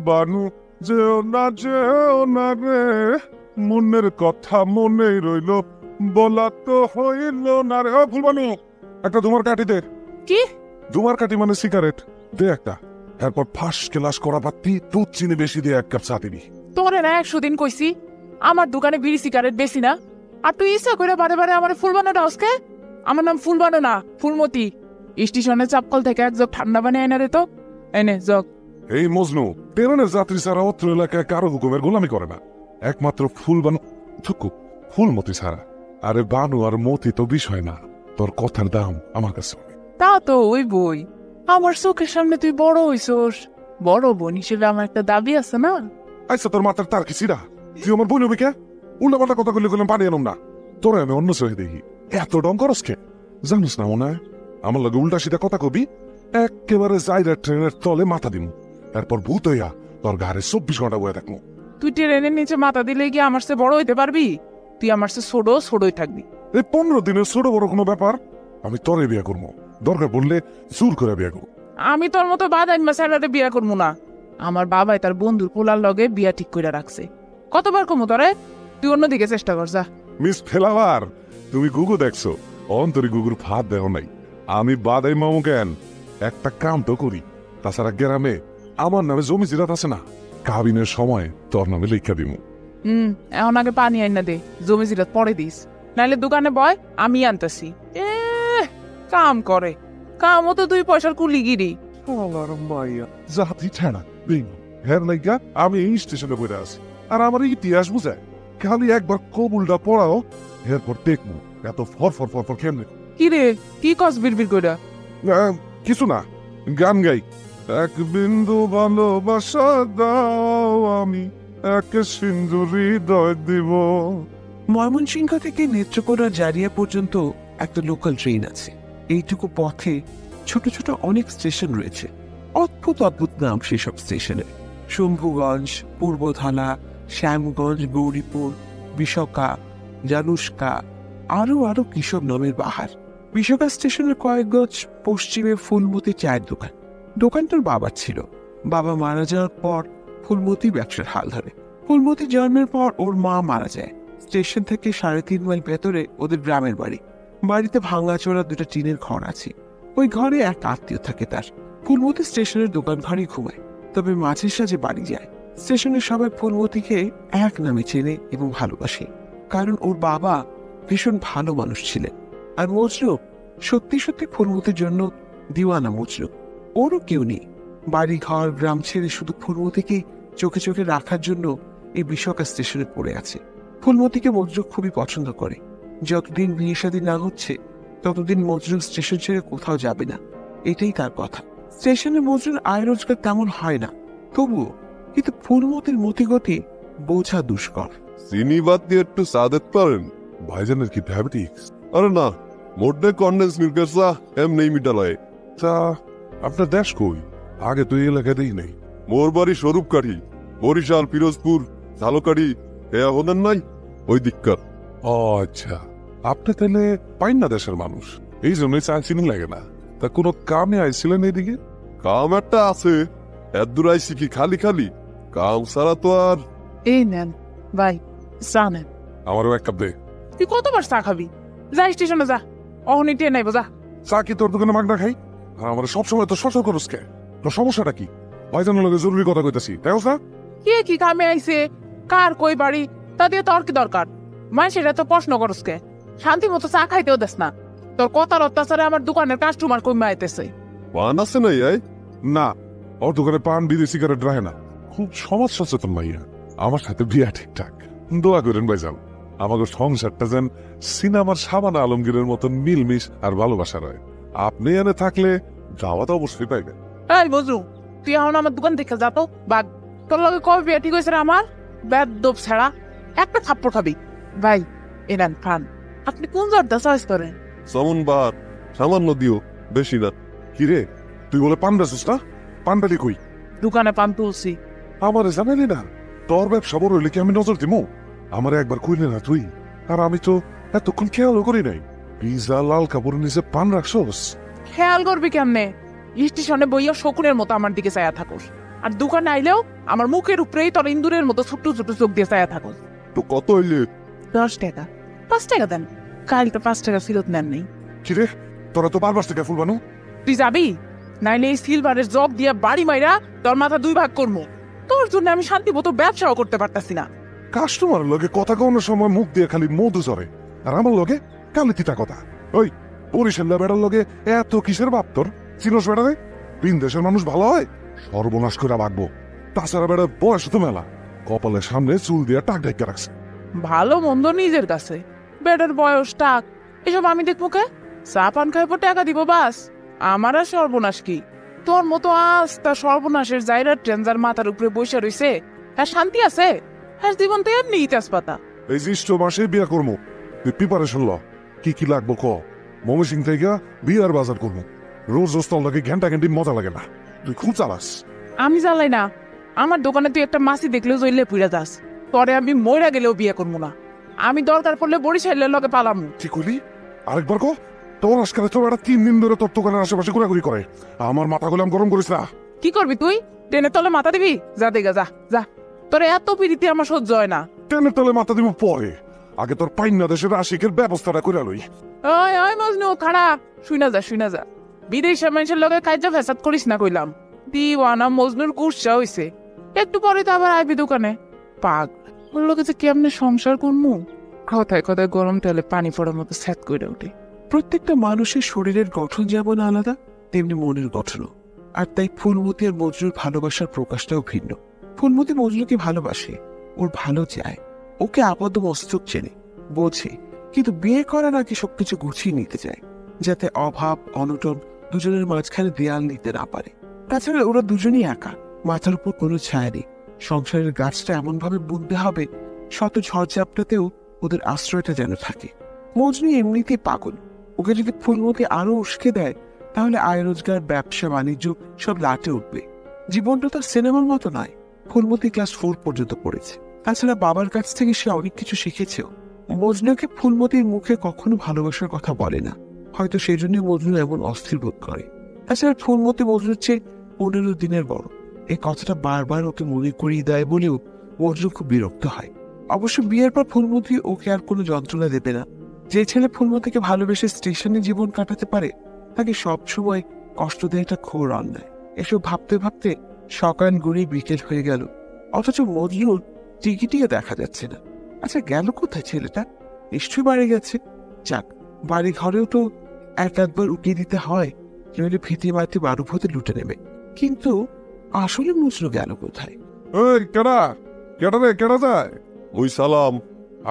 বানু যেও না রে, মনের কথা মনেই রইল, বলা তো হইল না রে। ফুলবানু, একটা ধুমার কাঠি দে। কি ধুমার কাঠি মানে সিগারেট দে একটা। এরপর ফাঁস ক্লাস করা পাত্তি, দুধ চিনি বেশি দিয়ে 1 কাপ চা দিবি। তোরে না 100 দিন কইছি আমার দোকানে বিড়ি সিগারেট বেশি না, আর তুই ইচ্ছা করে বারে বারে আমার ফুলবানো ডাউসকে। আমার নাম ফুলবানো না, ফুলমতি। স্টেশনের চাপকল থেকে এক জগ ঠান্ডা পানি এনে রে তো। এনে জগ। এই মজনু, ট্রেনের যাত্রী ছাড়া অত্র এলাকায় কারো হুকুমের গোলামি করে না, একমাত্র ফুলমতি ছাড়া। আরে বানু আর মতি তো বিষয় না, তোর কথার দাম আমার কাছে। তা তো ওই বই, আমার চোখের সামনে তুই বড় হইছস, বড় বোন হিসেবে আমার একটা দাবি আছে না। আচ্ছা, তোর মাথার তার কিছিরা, তুই আমার বই নবি কে? উল্টা পাল্টা কথা কইলে পানি আনুম না। তোরা আমি অন্য চোখে দেখি, এত ডং করস কে? জানিস না মনে হয় আমার লগে উল্টা সিধা কথা কবি, একেবারে যাইরা ট্রেনের তলে মাথা দিমু, তারপর ভূত হইয়া তোর ঘরে 24 ঘন্টা বয়ে থাকবো। তুই ট্রেনের নিচে মাথা দিলে কি আমার চেয়ে বড় হইতে পারবি? তুই আমার চেয়ে ছোটই থাকবি। এই 15 দিনের ছোট বড় কোনো ব্যাপার? আমি তোরে বিয়া করবো, দরকার পড়লে জোর করে বিয়া করবো। আমি তোর মতো বাদাইমা স্যালারে বিয়া করবো না। আমার বাবাই তার বন্ধুর পোলার লগে বিয়া ঠিক করে রাখছে। কতবার কমু তোরে? তুই অন্যদিকে চেষ্টা কর যা। মিস ফেলাওয়ার, তুমি গুগু দেখছো, অন্তরি গুগুর ফাঁদ দেও নাই। আমি বাদাই মামু কেন, একটা কাম তো করি। তাছাড়া গ্রামে আমার নামে জমি জিরাত আছে না, কাবিনের সময় তোর নামে লেখা দিমু। এখন আগে পানি আইনা দে, জমি জিরাত পরে দিস, নাইলে দোকানে বয় আমি আনতেছি। কাম করে, কামও তো 2 পয়সার কুলিগিরি। জাতি ঠেনা হের লাইগা আমি এই স্টেশনে বসে আছি, আর আমার ইতিহাস বুঝায়। খালি একবার কবুলটা পড়াও, এরপর দেখবো এত ফর ফর ফর ফর কেমনে। কি রে, কি কস বিড়বিড় কইরা? কিছু না, গান গাই। এক বিন্দু ভালোবাসা দাও, আমি এক সিন্ধু হৃদয় দিব। ময়মনসিংহ থেকে নেত্রকোনা জারিয়া পর্যন্ত একটা লোকাল ট্রেন আছে। এইটুকু পথে ছোট ছোট অনেক স্টেশন রয়েছে। অদ্ভুত অদ্ভুত নাম সেসব স্টেশনের। শম্ভুগঞ্জ, পূর্বধালা, শ্যামগঞ্জ, গৌরীপুর, বিশকা, জানুষ্কা, আরো কিসব নামের বাহার। বিশকা স্টেশনের কয়েক গজ পশ্চিমে ফুলমতি চায়ের দোকান। দোকানটার বাবার ছিল। বাবা মারা যাওয়ার পর ফুলমতি ব্যবসার হাল ধরে। ফুলমতি জন্মের পর ওর মা মারা যায়। স্টেশন থেকে 3.5 মাইল ভেতরে ওদের গ্রামের বাড়ি। বাড়িতে ভাঙাচোরা 2টা টিনের ঘর আছে। ওই ঘরে এক আত্মীয় থাকে তার। ফুলমতি স্টেশনের দোকান ঘরেই ঘুমায়, তবে মাঝে সাঝে বাড়ি যায়। স্টেশনের সবাই ফুলমতিকে এক নামে চেনে এবং ভালোবাসে, কারণ ওর বাবা ভীষণ ভালো মানুষ ছিলেন। আর মজনু সত্যি সত্যি ফুলমতির জন্য দিওয়ানা। মজনু ওরও কেউ নেই, বাড়ি ঘর গ্রাম ছেড়ে শুধু ফুলমতিকে চোখে চোখে রাখার জন্য এই বিশকা স্টেশনে পড়ে আছে। ফুলমতিকে মজনু খুবই পছন্দ করে। যতদিন বিয়ে শাদী না হচ্ছে ততদিন মজনু স্টেশন ছেড়ে কোথাও যাবে না, এটাই তার কথা। স্টেশনে মজনুর আয় রোজগার তেমন হয় না, তবুও কিন্তু ফুলমতির মতিগতি বোঝা দুষ্কর। চিনি বাদ দিয়ে একটু চা দিতে পারেন? ভাইজানের কি ডায়াবেটিস? আরে না, মোটে কন্ডেন্স মিল্কের চা এমনি মিটালয়। তা আপনার দেশ কই? আগে তো এই এলাকায় দেই নাই। মোর বাড়ি স্বরূপকাঠি, বরিশাল, পিরোজপুর, ঝালকাঠি। এয়া হলেন নাই ওই দিককার। ও আচ্ছা, আপনি তাহলে পাইন না দেশের মানুষ, এই জন্যই চা চিনি লাগে না। তা কোনো কামে আইছিলেন এইদিকে? কাম একটা আছে, এত দূর আইসি কি খালি খালি? কাম ছাড়া তো আর। এই নেন ভাই, চা নেন। আমারও 1 কাপ দে। তুই কতবার চা খাবি? যা স্টেশনে যা, অহনি ট্রেন আইব যা। চা কি তোর দোকানে মাগনা খাই? আর আমার সবসময় তো সচল করস কে? তোর সমস্যাটা কি? ভাইজানের লগে জরুরি কথা কইতাছি, তাই না? কে কি কামে আইছে, কার কই বাড়ি, তা দিয়ে তোর কি দরকার? মানুষেরা তো প্রশ্ন করস কে? শান্তি মতো চা খাইতেও দেস না। তোর কথার অত্যাচারে আমার দোকানের কাস্টমার কমে আইতেছে। পান আছে নাই? না, ওর দোকানে পান বিদেশি সিগারেট রাখে না। খুব সমাজ সচেতন মাইয়া, আমার সাথে বিয়া ঠিকঠাক। দোয়া করেন ভাইজান, আমাকে সংসারটা যেন সিনেমার শাবানা আলমগীরের মতন মিলমিশ আর ভালোবাসা রয়। আপনি এনে থাকলে দাওয়াত অবশ্যই পাইবেন। এই বজু, তুই এখন আমার দোকান দেখে যা তো। বাঘ, তোর লগে কবে বিয়া ঠিক হয়েছে রে আমার? বেদব ছাড়া একটা থাপ্পড় খাবি। ভাই এনান খান, আপনি কোন জর্দা চয়েস করেন? সামন বার সামান্য দিও, বেশি না। কিরে, তুই বলে পান বেচছিস না? পান পেলি কই? দোকানে পান তুলছি। আমারে জানালি না? তোর ব্যবসা বড় হইলে কি আমি নজর দিমু? আমারে একবার কইলে না তুই? আর আমি তো এতক্ষণ খেয়ালও করি নাই। পিজা লাল কাপড়ের নিচে পান রাখছস। খেয়াল করবি কেমনে? স্টেশনে বইয়া শকুনের মতো আমার দিকে চাইয়া থাকুস। আর দোকানে আইলেও আমার মুখের উপরেই তোর ইন্দুরের মতো ছোট্ট ছোট্ট চোখ দিয়ে চায়া থাকো। তো কত হইলে? 10 টাকা। 5 টাকা দেন, কাল তো 5 টাকা ফেরত নেন নাই। কিরে তোরা তো বারবার থেকে ফুল বানু। তুই যাবি, নাইলে এই সিলভারের জগ দিয়া বাড়ি মাইরা তোর মাথা 2 ভাগ করবো। তোর জন্য আমি শান্তি মতো ব্যবসাও করতে পারতাছি না। কাস্টমার লগে কথা কওয়ানোর সময় মুখ দিয়ে খালি মধু ঝরে, আর আমার লগে কালি তিতা কথা। ওই বরিশাল্লা বেড়ার লগে এত কিসের বাপ তোর? চিনোস বেড়ারে? তিন দেশের মানুষ ভালো হয়, সর্বনাশ করে রাখবো। তাছাড়া বেড়ার বয়স তো মেলা, কপালের সামনে চুল দিয়ে টাক ঢেকে রাখছে। ভালো মন্দ নিজের কাছে, বেডের বয়স টাক এসব আমি দেখবো কে? চা পান খাইবো, টাকা দিব বাস। আমার আর সর্বনাশ কি? তোর মতো আজ তা সর্বনাশের জায়গা ট্রেনজার মাথার উপরে বসে রইছে, হ্যাঁ শান্তি আছে? হ্যাঁ জীবন তো এমনি তেজপাতা। এই জ্যৈষ্ঠ মাসে বিয়া করবো, তুই প্রিপারেশন ল। কি কি লাগবো ক? ময়মনসিং থেকে বিয়ার বাজার করবো। রোজ রোজ তোর লাগে ঘন্টা ঘন্টি মজা লাগে না, তুই খুব চালাস। আমি জ্বালাই না, আমার দোকানে তুই একটা মাছি দেখলেও জ্বললে পুড়ে যাস। পরে আমি মইরা গেলেও বিয়ে করবো না। আমি দরকার পড়লে বরিশালের লগে পালামু। ঠিক কইলি, আরেকবার ক। তোর আজকালে তো একটা 3 দিন ধরে তোর দোকানের আশেপাশে ঘোরাঘুরি করে, আমার মাথা গুলাম গরম করিস না। কি করবি তুই? ট্রেনের তলে মাথা দিবি? যা দেখা যা যা, তোর এত পিড়িতে আমার সহ্য হয় না। ট্রেনের তলে মাথা দিব পরে, আগে তোর পাইন্না দেশের আশিকের ব্যবস্থাটা করে লই। ওই ওই মজনু খাড়া, শুনা যা শুনা যা। বিদেশের মানুষের লগে কাজা ফেসাদ করিস না কইলাম। দিওয়ানা মজনুর গুসা হইছে, একটু পরে তো আবার আইবি দোকানে। পাগ ওর লোকে যে কেমনে সংসার করমু? কথায় কথায় গরম তেলে পানি পড়ার মতো স্যাত করে ওঠে। প্রত্যেকটা মানুষের শরীরের গঠন যেমন আলাদা, তেমনি মনের গঠনও। আর তাই ফুলমতি আর মজনুর ভালোবাসার প্রকাশটাও ভিন্ন। ফুলমতি মজনুকে ভালোবাসে, ওর ভালো চায়, ওকে আপাতত মস্তক চেনে, বোঝে, কিন্তু বিয়ে করার আগে সবকিছু গুছিয়ে নিতে চায়, যাতে অভাব অনটন দুজনের মাঝখানে দেয়াল নিতে না পারে। তাছাড়া ওরা দুজনই একা, মাথার উপর কোনো ছায়া নেই। সংসারের গাছটা এমন ভাবে বুনতে হবে শত ঝড়ঝাপটাতেও ওদের আশ্রয়টা যেন থাকে। মজনু এমনিতেই পাগল, ওকে যদি ফুলমতি আরো উস্কে দেয় তাহলে আয় রোজগার, ব্যবসা বাণিজ্য সব লাটে উঠবে। জীবনটা তার সিনেমার মতো নয়। ফুলমতি ক্লাস 4 পর্যন্ত পড়েছে, তাছাড়া বাবার কাছ থেকে সে অনেক কিছু শিখেছেও। মজনুকে ফুলমতির মুখে কখনো ভালোবাসার কথা বলে না, হয়তো সেই জন্য মজনু এমন অস্থির বোধ করে। তাছাড়া ফুলমতি মজনুর চেয়ে 15 দিনের বড়, এই কথাটা বারবার ওকে মনে করিয়ে দেয় বলেও মজনু খুব বিরক্ত হয়। অবশ্য বিয়ের পর ফুলমতি ওকে আর কোনো যন্ত্রণা দেবে না। যে ছেলে ফুলমতিকে ভালোবেসে স্টেশনে জীবন কাটাতে পারে তাকে সবসময় কষ্ট দেওয়াটা ঘোর অন্যায়। এসব ভাবতে ভাবতে সকাল গড়িয়ে বিকেল হয়ে গেল, অথচ মজনুর টিকিটিও দেখা যাচ্ছে না। আচ্ছা গেল কোথায় ছেলেটা? নিশ্চয়ই বাড়ি গেছে। যাক, বাড়ি ঘরেও তো একবার উকিয়ে দিতে হয়, নইলে ভীতি মাটি বারুফ হতে লুটে নেবে। কিন্তু আসলে মজনু গেল কোথায়? ওই কেডা কেডা রে, কেডা যায়? ওই সালাম।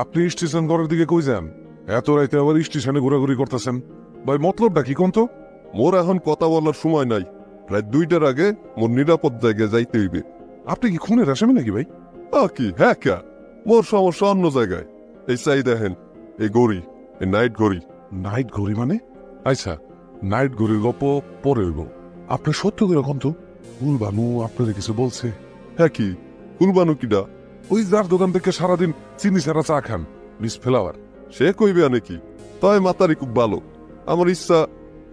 আপনি স্টেশন ঘরের দিকে কই যান? এত রাইতে আবার স্টেশনে ঘোরাঘুরি করতেছেন ভাই, মতলবটা কি কোন তো? মোর এখন কথা বলার সময় নাই, প্রায় 2টার আগে মোর নিরাপদ জায়গায় যাইতে হইবে। আপনি কি খুনের আসামি নাকি ভাই? কি হ্যাঁ কে, মোর সমস্যা অন্য জায়গায়। এই চাই দেখেন, এই ঘড়ি, এই নাইট ঘড়ি। নাইট ঘড়ি মানে? আচ্ছা, নাইট ঘড়ির গল্প পরে হইব। আপনার সত্য করে কোন তো? ফুলবানু আপনাদের কিছু বলছে? হ্যাঁ কি কুরবানু কিডা? ওই যার দোকান থেকে সারাদিন চিনি ছাড়া চা খান, মিস ফ্লাওয়ার। সে কইবে নাকি? তাই মাতারি খুব ভালো। আমার ইচ্ছা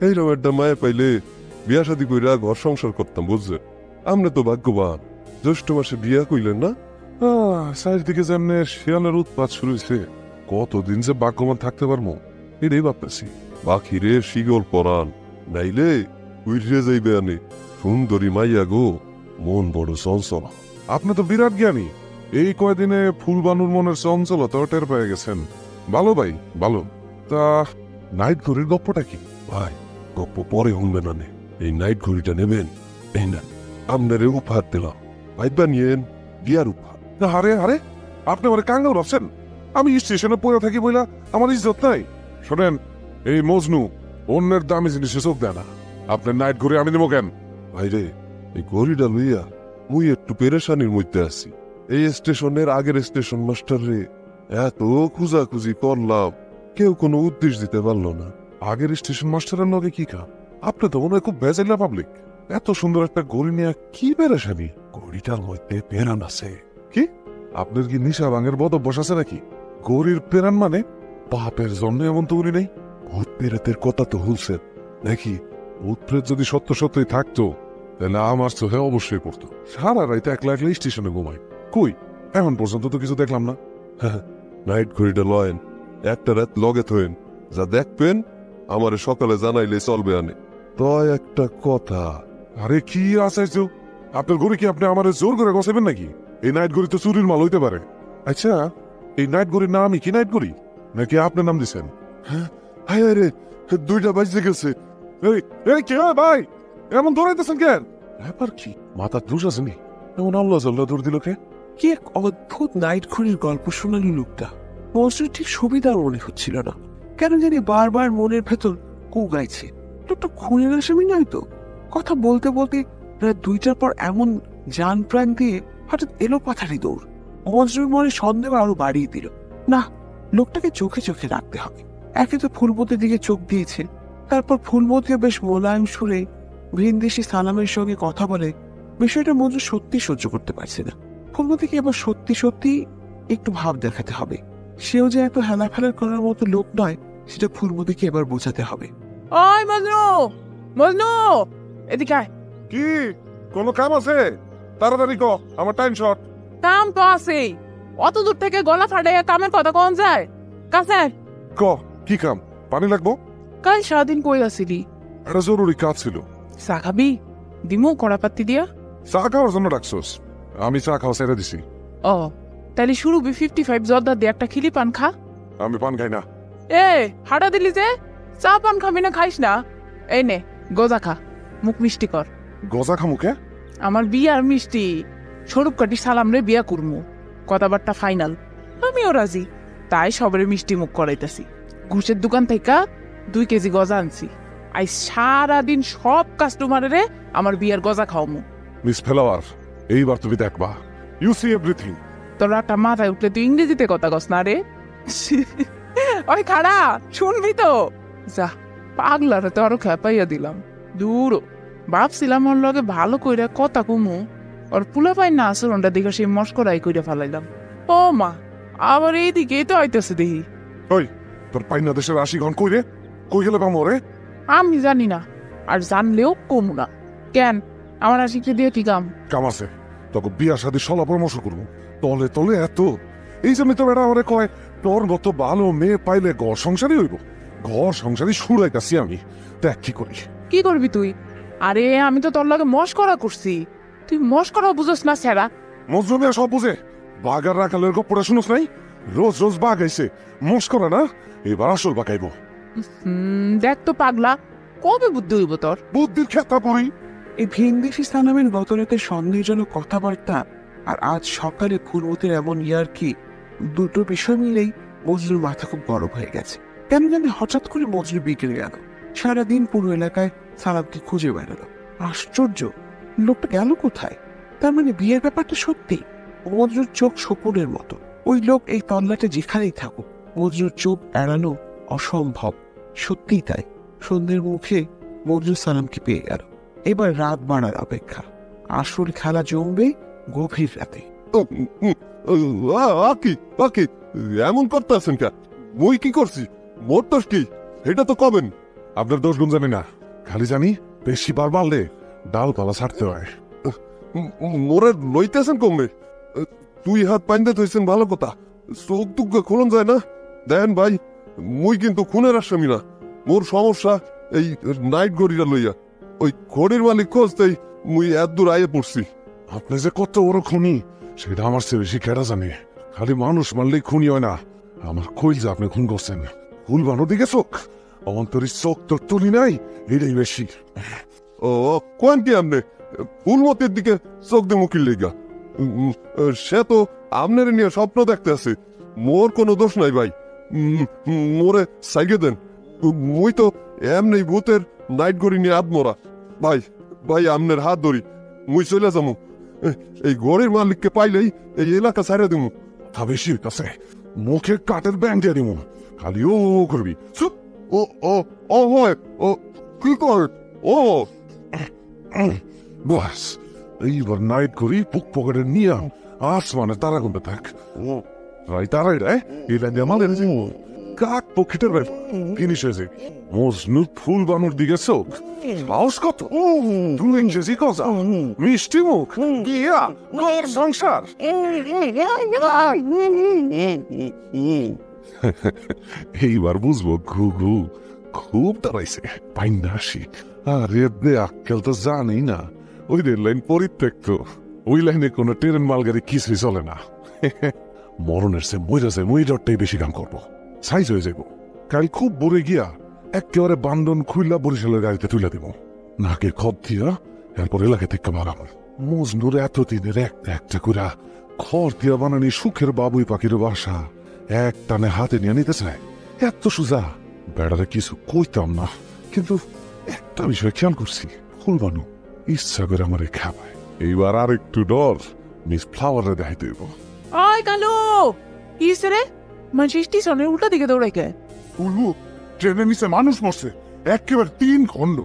এইরকম একটা মায়ে পাইলে বিয়া শাদী কইরা ঘর সংসার করতাম, বুঝছে? আমরা তো ভাগ্যবান, জ্যৈষ্ঠ মাসে বিয়া কইলেন না? চারিদিকে যেমনে শিয়ালের উৎপাত শুরু হয়েছে, কতদিন যে ভাগ্যবান থাকতে পারবো এটাই ভাবতেছি। বাকিরে শিগল পরান, নাইলে উইরে যাইবে আনে। সুন্দরী মাইয়া গো, মন বড় চঞ্চল। আপনি তো বিরাট জ্ঞানী, এই কয়দিনে ফুলবানুর মনের চঞ্চলতা টের পেয়ে গেছেন। ভালো ভাই ভালো। তা নাইট ঘড়ির গপ্পটা কি? ভাই গপ্প পরে শুনবেন আনে, এই নাইট ঘড়িটা নেবেন, এই না আপনারে উপহার দিলাম, ভাইবা নিয়েন, বিয়ার উপহার। আরে আরে, আপনি আমার কাঙ্গাল ভাবছেন? আমি স্টেশনে পড়ে থাকি বইলা আমার ইজ্জত নাই? শোনেন, এই মজনু অন্যের দামি জিনিসে চোখ দেয় না। আপনার নাইট ঘড়ি আমি নেবো কেন? ভাইরে, এই ঘড়িটা লইয়া মুই একটু পেরেশানির মধ্যে আছি। এই স্টেশনের আগের স্টেশন মাস্টার রে এত খুঁজাখুঁজি করলাম, কেউ কোনো উদ্দেশ্য দিতে পারলো না। আগের স্টেশন মাস্টারের লগে কি কা? আপনি তো মনে হয় খুব বেজাইলা পাবলিক। এত সুন্দর একটা ঘড়ি নিয়ে কি বেরেশানি? ঘড়িটার মধ্যে পেরান আছে। কি আপনার কি নিশা ভাঙের বদ অভ্যাস আছে নাকি? ঘড়ির পেরান মানে? পাপের জন্য এমন তো উনি নেই। ভূত পেরেতের কথা তো হুলছেন নাকি? উৎপ্রেত যদি সত্য সত্যই থাকতো তাহলে আমার চোখে অবশ্যই পড়তো। সারা রাইতে একলা একলা স্টেশনে ঘুমাই। কই এখন পর্যন্ত তো কিছু দেখলাম না। নাইট ঘড়িটা লয়েন, একটা রাত লগে থইন, যা দেখবেন আমারে সকালে জানাইলে চলবে আনে। তো একটা কথা, আরে কি আছে আপনার ঘড়ি কি আপনি আমার জোর করে গছাবেন নাকি? এই নাইট ঘড়ি তো চুরির মাল হইতে পারে। আচ্ছা এই নাইট ঘড়ির নামই কি নাইট ঘড়ি নাকি আপনার নাম দিচ্ছেন? হায় রে 2টা বাজতে গেছে। এই এই কে ভাই এমন দৌড়াইতেছেন কেন? ব্যাপার কি মাথা দোষ আসেনি? এমন আল্লাহ জাল্লাহ দৌড় দিল কে? কি এক অদ্ভুত নাইট ঘড়ির গল্প শোনালো লোকটা। মজনুর ঠিক সুবিধার মনে হচ্ছিল না, কেন জানি বারবার মনের ভেতর কু গাইছে লোকটা খুনের আসামি নয় তো। কথা বলতে বলতে রাত 2টার পর এমন জান প্রাণ দিয়ে হঠাৎ এলো পাথারি দৌড়। মজনুর মনে সন্দেহ আরো বাড়িয়ে দিল। না, লোকটাকে চোখে চোখে রাখতে হবে। একে তো ফুলমতির দিকে চোখ দিয়েছে, তারপর ফুলমতিও বেশ মোলায়েম সুরে ভিনদেশি সালামের সঙ্গে কথা বলে। বিষয়টা মজনু সত্যি সহ্য করতে পারছে না। ফুলমতিকে এবার সত্যি সত্যি একটু ভাব দেখাতে হবে। সেও যে এত হেলাফেলা করার মতো লোক নয়, সেটা ফুলমতিকে এবার বোঝাতে হবে। ওই মজনু, মজনু এদিকে আয়। কি কোনো কাম আছে? তাড়াতাড়ি ক, আমার টাইম শর্ট। কাম তো আছেই, অত দূর থেকে গলা ফাটাইয়া কামের কথা কোন যায়? কাছে আয়। ক কি কাম? পানি লাগবো? কাল সারাদিন কই আসিলি? একটা জরুরি কাজ ছিল। চা খাবি? দিমু কড়াপাত্তি দিয়া? চা খাওয়ার জন্য ডাকছোস? আমি চা খাওয়া ছেড়ে দিছি। ও তাহলে শুরু 55 জর্দা দিয়ে একটা খিলি পান খা। আমি পান খাই না। এ হাঁটা দিলি যে, চা পান খাবি না খাইস না? এই নে গজা খা, মুখ মিষ্টি কর। গজা খামুকে? আমার বিয়ার মিষ্টি, স্বরূপ কাটি সালাম রে বিয়া করমু, কথাবার্তা ফাইনাল। আমিও রাজি, তাই সবরে মিষ্টি মুখ করাইতেছি। ঘুষের দোকান থেকে 2 কেজি গজা আনছি। আই সারাদিন সব কাস্টমারের আমার বিয়ার গজা খাওয়ামু। মিস ফ্লাওয়ার, এইবার তুমি দেখবা, ইউ সি এভরিথিং। তোর একটা মাথায় উঠলে তুই ইংরেজিতে কথা কস না রে? ওই খাড়া শুনবি তো? যা পাগলারে তো আরো খেপাইয়া দিলাম। দূর ভাবছিলাম ওর লগে ভালো কইরা কথা কমু, ওর পুলা পাই না আচরণটা দেখে সেই মস্করাই কইরা ফেলাইলাম। ও মা, আবার এইদিকেই তো আইতেছে দেখি। ওই তোর পাইনা দেশের 80 ঘন কই রে? কই গেলে পামো রে? আমি জানি না, আর জানলেও কমু না। কেন আমার আশিককে দিয়ে কি কাম? কাম আছে, তোকে বিয়া শাদী সলা পরামর্শ করবো। তলে তলে এত, এই জন্য তো এটা ওরে কয় তোর মতো ভালো মেয়ে পাইলে ঘর সংসারই হইব। ঘর সংসারই সুরাইতাছি আমি, দেখ কি করি। কি করবি তুই? আরে আমি তো তোর লগে মস্করা করছি, তুই মস্করা বুঝোস না সেরা। মজনু মিয়া সব বুঝে, বাগার রাখালের গপ্পটা শুনোস নাই? রোজ রোজ বাঘ আইছে, মস্করা না, এবার আসল বাগাইব। দেখ তো পাগলা, কবে বুদ্ধি হইব তোর? বুদ্ধির খেতা পড়ি। এই ভিনদেশি সালামের গত রাতে সন্দেহজনক কথাবার্তা আর আজ সকালে ফুলমতির এমন ইয়ার্কি, দুটো বিষয় মিলেই মজনুর মাথা খুব গরম হয়ে গেছে। কেন জানি হঠাৎ করে মজনু বিগড়ে গেল। সারাদিন পুরো এলাকায় সালামকে খুঁজে বেড়ালো। আশ্চর্য, লোকটা গেল কোথায়? তার মানে বিয়ের ব্যাপারটা সত্যি। মজনুর চোখ শকুনের মতো। ওই লোক এই তল্লাটে যেখানেই থাকুক, মজনুর চোখ এড়ানো অসম্ভব। সত্যিই তাই। সন্ধ্যের মুখে মজনু সালামকে পেয়ে গেল। এবার রাত বাড়ার অপেক্ষা। আসল খেলা জমবে গভীর রাতে। আকি এমন করতে আছেন কে? মুই কি করছি? মোর দোষ কি? এটা তো কবেন। আপনার দোষ গুণ জানি না, খালি জানি বেশি বার বাড়লে ডালপালা ছাড়তে হয়। মোরে লইতেছেন কমবে? তুই হাত পাইন্দে থইছেন ভালো কথা, চোখ টুক খোলন যায় না। দেন ভাই, মুই কিন্তু খুনের আসামি না। মোর সমস্যা এই নাইট ঘড়িটা লইয়া। ওই ঘড়ির মালিক খোঁজতেই মুই এত দূর আইয়ে পড়ছি। আপনি যে কত বড় খুনি সেটা আমার চেয়ে বেশি কেটা জানে। খালি মানুষ মারলেই খুনি হয় না, আমার কইল যে আপনি খুন করছেন। ফুল বানো দিকে চোখ, অন্তরের চোখ তোর তুলি নাই, এটাই বেশি। ও কোন কি আপনি ফুলমতির দিকে চোখ দিয়ে মুখির লেগা? সে তো আপনার নিয়ে স্বপ্ন দেখতে আছে। মোর কোনো দোষ নাই ভাই, মোরে সাইকে দেন। মুই তো এমনি ভূতের নাইট ঘড়ি নিয়ে আত্মরা। ভাই ভাই আপনার হাত ধরি, মুই চলে যাবো। এই ঘড়ির মালিককে পাইলেই এই এলাকা ছাড়ে দিব। তা বেশি কাছে মুখে কাঠের ব্যাং দিয়ে দিব, খালি ও করবি। চুপ। ও ও ও হয় ও কি কর ও বাস, এইবার নাইট করি বুক পকেটে নিয়ে আসমানে তারা গুনতে থাক। রাই তারাই রে, এই লাইন দিয়ে মালের কাক পক্ষীটার ব্যাপার ফিনিশ হয়েছে মজনুর ফুল বানুর দিকে চোখ সাহস কত 2 ইঞ্চি কথা মিষ্টি মুখ গিয়া ঘর সংসার এইবার বুঝবো ঘুঘু খুব দাঁড়াইছে পাইন্না আসি আরে দে আক্কেল তো জানি না ওই রেল লাইন পরিত্যক্ত ওই লাইনে কোনো ট্রেন মালগাড়ি কিছুই চলে না মরণের সে মইরাছে মই ডরটাই বেশি কাম করবো সাইজ হয়ে যাবো কাল খুব বড়ে গিয়া একেবারে বান্ডন খুইলা বরিশালের গাড়িতে তুলে দিব নাকের খত দিয়া এরপর এলাকা থেকে ভাগাবো মজনুর এতদিনের একটা একটা করে খড় দিয়া বানানি সুখের বাবুই পাখির বাসা এক টানে হাতে নিয়ে নিতে চায় এত সোজা বেড়ারে কিছু কইতাম না কিন্তু একটা বিষয় খেয়াল করছি ফুলবানু ইচ্ছা করে আমার খাবায় এইবার আর একটু ডর মিস ফ্লাওয়ারে দেখাইতে হইব ওই কালু কি হইছে রে মানুষ স্টেশনের উল্টা দিকে দৌড়াইকে উলু ট্রেনের নিচে মানুষ মরছে একেবারে 3 খণ্ড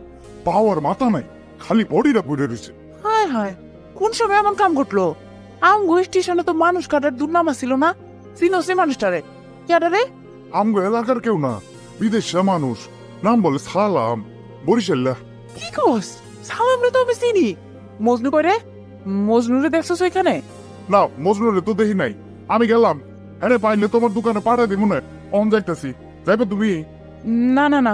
পাওয়ার মাথা নাই খালি বডিটা পড়ে রয়েছে হায় হায় কোন সময় এমন কাম ঘটলো আমগো স্টেশনে তো মানুষ কাটার দুর্নামা ছিল না চিনো সে মানুষটারে কেডা রে আমগো এলাকার কেউ না বিদেশে মানুষ নাম বলে সালাম বরিশাল্লা কি কস সালাম রে তো আমি চিনি মজনু কই রে মজনুরে দেখছস এখানে না মজনুরে তো দেখি নাই আমি গেলাম আরে পাইলে তোমার দোকানে পাঠাই দিব না অন যাইতাছি যাইবে তুমি না না না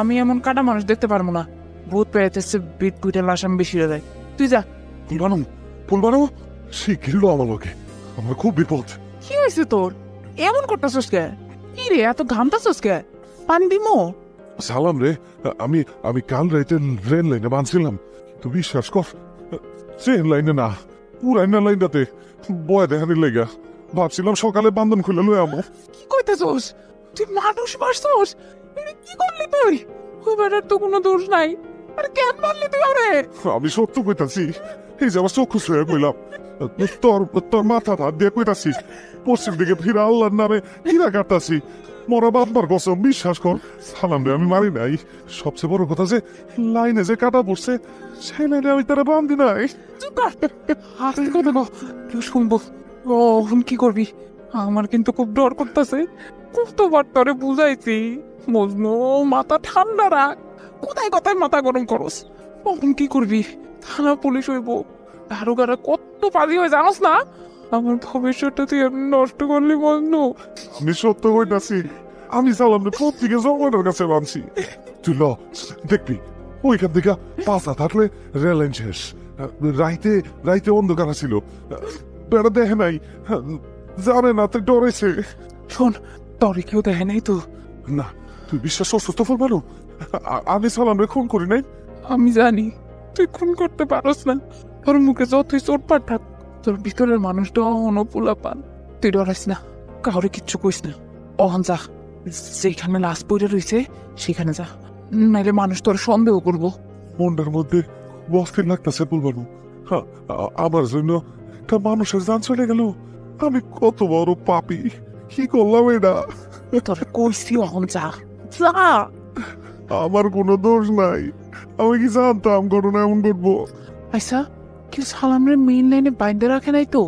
আমি এমন কাটা মানুষ দেখতে পারবো না ভূত পেয়েছে বিট কুইটা লাশ আমি বেশি দেয় তুই যা ফুলবানু শিখিল আমার লোকে আমার খুব বিপদ কি হয়েছে তোর এমন করতেছস কে কি রে এত ঘামতাছস কে পানি দিমো সালাম রে আমি আমি কাল রাইতে রেল লাইনে বাঁধছিলাম তুই বিশ্বাস কর ট্রেন লাইনে না পুরাইনা লাইনটাতে বয় দেখানির লেগা ভাবছিলাম সকালে বান্ধন খুলে লয়ে আমো কি কইতেছস তুই মানুষ মারছস এটা কি করলি তুই ওই বেটার তো কোনো দোষ নাই আরে কেন মারলি তুই আরে আমি সত্য কইতাছি এই যে আমার চক্ষু শুয়ে কইলাম তোর তোর মাথা হাত দিয়ে কইতাছি পশ্চিম দিকে ফিরে আল্লাহর নামে কিরা কাটতাছি মরা বাপমার কসম বিশ্বাস কর সালাম রে আমি মারি নাই সবচেয়ে বড় কথা যে লাইনে যে কাটা পড়ছে সেই লাইনে আমি তারা বান্ধি নাই চুপ কর হাসতে কথা গো কেউ শুনবো ও এখন কি করবি আমার কিন্তু খুব ডর করতেছে কতবার তোরে বুঝাইছি মজনু মাথা ঠান্ডা রাখ কোথায় কোথায় মাথা গরম করস কখন কি করবি থানা পুলিশ হইব দারোগারা কত পাজি হয়ে জানোস না আমার ভবিষ্যৎটা তুই এমনি নষ্ট করলি মজনু আমি সত্য কইতাছি আমি সালাম রে প্রত্যেকে জঙ্গলের কাছে বাঁধছি তুই ল দেখবি ওইখান থেকে পাশা থাকলে রেল লাইন শেষ রাইতে রাইতে অন্ধকার ছিল বেড়া দেখে নাই জানে না তুই ডরেছে শোন তোরে কেউ দেখে নাই তো না তুই বিশ্বাস অসুস্থ ফল পারো আমি সালাম রে খুন করি নাই আমি জানি তুই খুন করতে পারস না তোর মুখে যতই চোটপাট থাক তোর ভিতরের মানুষটা অহনো পোলা পান তুই ডরাইস না কাউরে কিচ্ছু কইস না অহন যা যেখানে লাশ পড়ে রয়েছে সেখানে যা নাইলে মানুষ তোর সন্দেহ করবো মনটার মধ্যে অস্থির লাগতেছে বলবানো আমার জন্য একটা মানুষের জান চলে গেল আমি কত বড় পাপী কি করলাম এটা তোর কইছি অহন যা যা আমার কোনো দোষ নাই আমি কি জানতাম ঘটনা এমন ঘটবো আচ্ছা কেউ সালামের মেইন লাইনে বাইন্দে রাখে নাই তো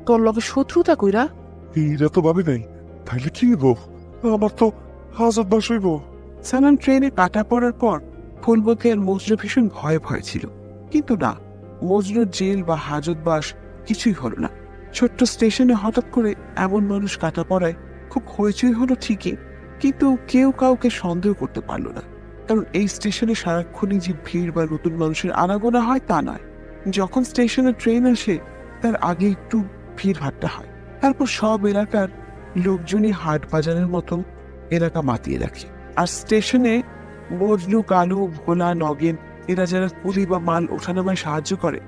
তোর লগে শত্রুতা কইরা এইটা তো ভাবি নাই তাইলে কি হইব আমার তো হাজার বাস হইব সালাম ট্রেনে কাটা পড়ার পর ফুলবকে আর মজনু ভীষণ ভয়ে ভয়ে ছিল কিন্তু না মজনুর জেল বা হাজতবাস কিছুই হলো না ছোট্ট স্টেশনে হঠাৎ করে এমন মানুষ কাটা পড়ায় খুব হইচই হলো ঠিকই কিন্তু কেউ কাউকে সন্দেহ করতে পারলো না কারণ এই স্টেশনে সারাক্ষণই যে ভিড় বা নতুন মানুষের আনাগোনা হয় তা নয় যখন স্টেশনে ট্রেন আসে তার আগে একটু ভিড় ভাট্টা হয় তারপর সব এলাকার লোকজনই হাট বাজারের মতো এলাকা মাতিয়ে রাখে আর স্টেশনে মজনু কালু ভোলা নগেন এরা যারা কুলি বা মাল ওঠানামায় সাহায্য করে